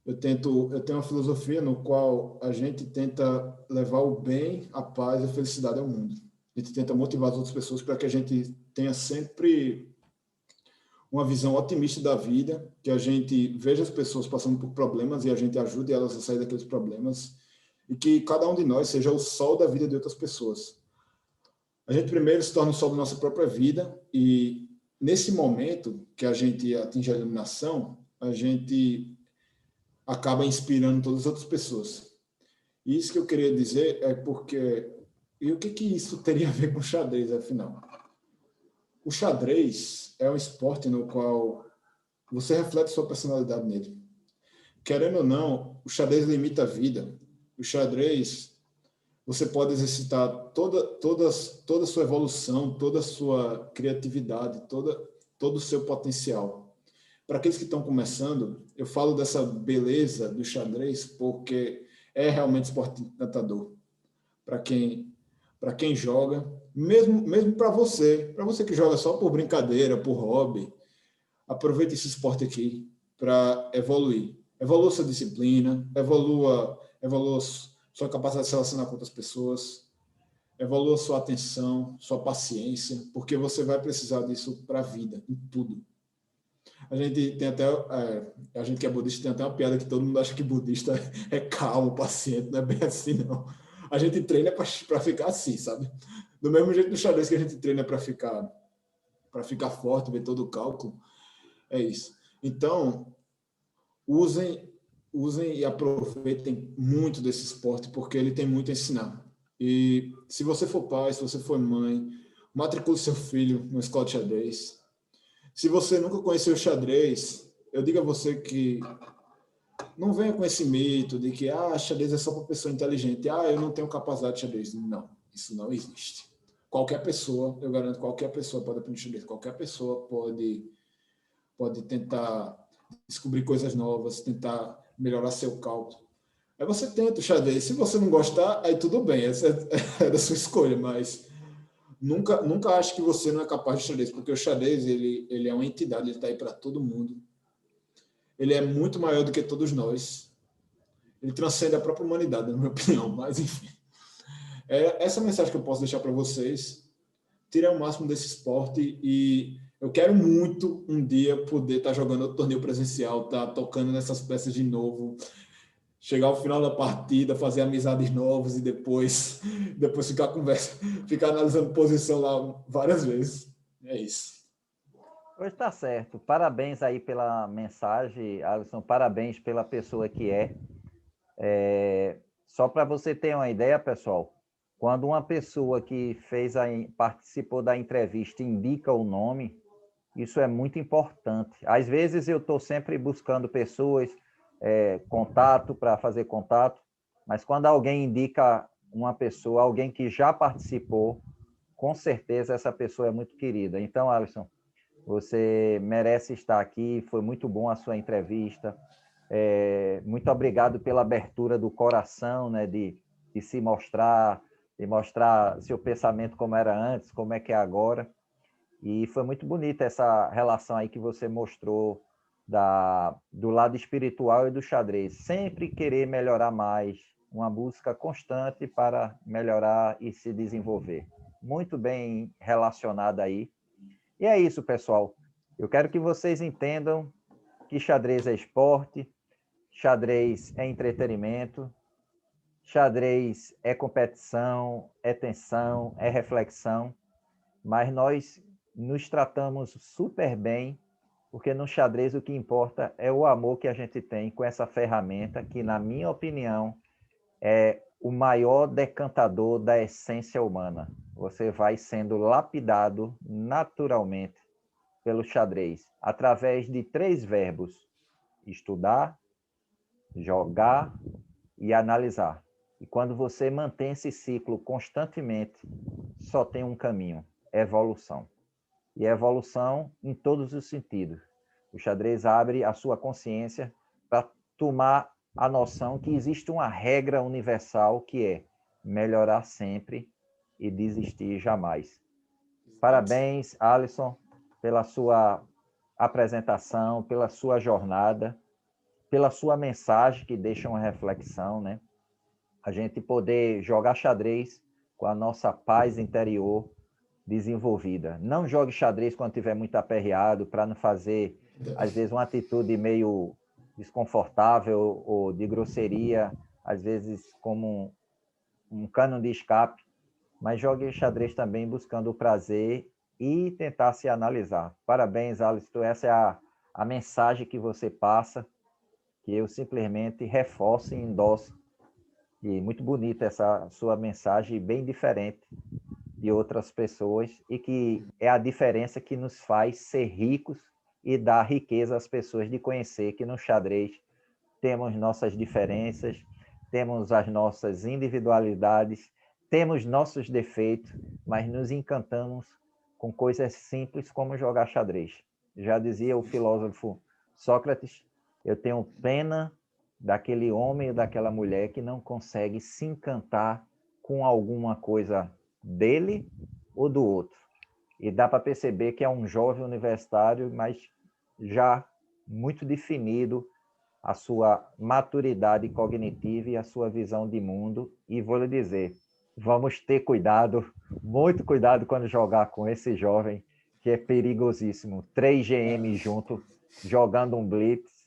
Eu tenho uma filosofia no qual a gente tenta levar o bem, a paz e a felicidade ao mundo. A gente tenta motivar as outras pessoas para que a gente tenha sempre uma visão otimista da vida, que a gente veja as pessoas passando por problemas e a gente ajude elas a sair daqueles problemas, e que cada um de nós seja o sol da vida de outras pessoas. A gente primeiro se torna o sol da nossa própria vida, e nesse momento que a gente atinge a iluminação, a gente acaba inspirando todas as outras pessoas. E isso que eu queria dizer é porque... E o que isso teria a ver com o xadrez, afinal? O xadrez é um esporte no qual você reflete sua personalidade nele. Querendo ou não, o xadrez limita a vida. O xadrez, você pode exercitar toda a sua evolução, toda a sua criatividade, todo o seu potencial. Para aqueles que estão começando, eu falo dessa beleza do xadrez porque é realmente esporte encantador. Para quem joga, mesmo para você que joga só por brincadeira, por hobby, aproveite esse esporte aqui para evoluir. Evolua sua disciplina, evolua sua capacidade de se relacionar com outras pessoas, evolua sua atenção, sua paciência, porque você vai precisar disso para a vida, em tudo. A gente tem até, a gente que é budista tem até uma piada que todo mundo acha que budista é calmo, paciente, não é bem assim, não. A gente treina para ficar assim, sabe? Do mesmo jeito do xadrez que a gente treina para ficar forte, ver todo o cálculo, é isso. Então, usem e aproveitem muito desse esporte, porque ele tem muito a ensinar. E se você for pai, se você for mãe, matricule seu filho na escola de xadrez. Se você nunca conheceu o xadrez, eu digo a você que não venha com esse mito de que xadrez é só para pessoa inteligente. Eu não tenho capacidade de xadrez. Não, isso não existe. Qualquer pessoa, eu garanto, qualquer pessoa pode aprender xadrez. Qualquer pessoa pode tentar descobrir coisas novas, tentar melhorar seu cálculo. Aí você tenta o xadrez. Se você não gostar, aí tudo bem, essa é da sua escolha, mas nunca acho que você não é capaz de xadrez, porque o xadrez ele é uma entidade, ele está aí para todo mundo. ele é muito maior do que todos nós. Ele transcende a própria humanidade, na minha opinião, mas enfim. Essa mensagem que eu posso deixar para vocês: tirem o máximo desse esporte, e eu quero muito um dia poder estar jogando o torneio presencial, estar tocando nessas peças de novo, chegar ao final da partida, fazer amizades novas e depois ficar analisando posição lá várias vezes. É isso. Pois está certo. Parabéns aí pela mensagem, Alisson. Parabéns pela pessoa que é. Só para você ter uma ideia, pessoal, quando uma pessoa que participou da entrevista indica o nome, isso é muito importante. Às vezes eu estou sempre buscando pessoas, contato, para fazer contato, mas quando alguém indica uma pessoa, alguém que já participou, com certeza essa pessoa é muito querida. Então, Alisson, você merece estar aqui, foi muito bom a sua entrevista. Muito obrigado pela abertura do coração, né, de se mostrar, de mostrar seu pensamento como era antes, como é que é agora. E foi muito bonita essa relação aí que você mostrou do lado espiritual e do xadrez. Sempre querer melhorar mais, uma busca constante para melhorar e se desenvolver. Muito bem relacionada aí. E é isso, pessoal. Eu quero que vocês entendam que xadrez é esporte, xadrez é entretenimento, xadrez é competição, é tensão, é reflexão, mas nós nos tratamos super bem, porque no xadrez o que importa é o amor que a gente tem com essa ferramenta, que, na minha opinião, é o maior decantador da essência humana. Você vai sendo lapidado naturalmente pelo xadrez, através de 3 verbos: estudar, jogar e analisar. E quando você mantém esse ciclo constantemente, só tem um caminho: evolução. E evolução em todos os sentidos. O xadrez abre a sua consciência para tomar a noção que existe uma regra universal, que é melhorar sempre e desistir jamais. Parabéns, Alisson, pela sua apresentação, pela sua jornada, pela sua mensagem, que deixa uma reflexão, né? A gente poder jogar xadrez com a nossa paz interior desenvolvida. Não jogue xadrez quando estiver muito aperreado, para não fazer, às vezes, uma atitude meio desconfortável ou de grosseria, às vezes como um cano de escape, mas jogue xadrez também buscando o prazer e tentar se analisar. Parabéns, Alisson. Essa é a mensagem que você passa, que eu simplesmente reforço e endosso. E muito bonita essa sua mensagem, bem diferente de outras pessoas, e que é a diferença que nos faz ser ricos e dar riqueza às pessoas, de conhecer que no xadrez temos nossas diferenças, temos as nossas individualidades, temos nossos defeitos, mas nos encantamos com coisas simples como jogar xadrez. Já dizia o filósofo Sócrates: eu tenho pena daquele homem ou daquela mulher que não consegue se encantar com alguma coisa dele ou do outro. E dá para perceber que é um jovem universitário, mas já muito definido a sua maturidade cognitiva e a sua visão de mundo. E vou lhe dizer, vamos ter cuidado, muito cuidado quando jogar com esse jovem, que é perigosíssimo. 3 GM junto, jogando um blitz.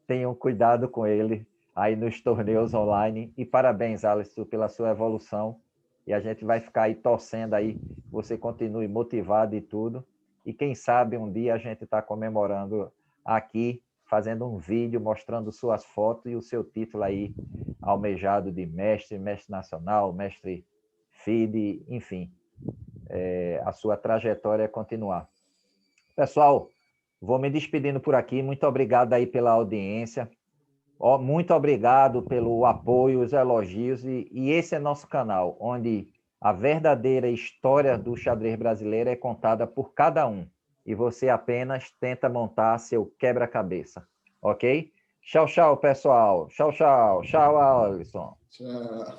Tenham cuidado com ele aí nos torneios online. E parabéns, Alisson, pela sua evolução. E a gente vai ficar aí torcendo aí, você continue motivado e tudo. E quem sabe um dia a gente está comemorando aqui, fazendo um vídeo mostrando suas fotos e o seu título aí almejado de mestre, mestre nacional, mestre FIDE, enfim, a sua trajetória continuar. Pessoal, vou me despedindo por aqui. Muito obrigado aí pela audiência. Muito obrigado pelo apoio, os elogios. E esse é nosso canal, onde a verdadeira história do xadrez brasileiro é contada por cada um. E você apenas tenta montar seu quebra-cabeça. Ok? Tchau, tchau, pessoal. Tchau, tchau. Tchau, Alisson. Tchau.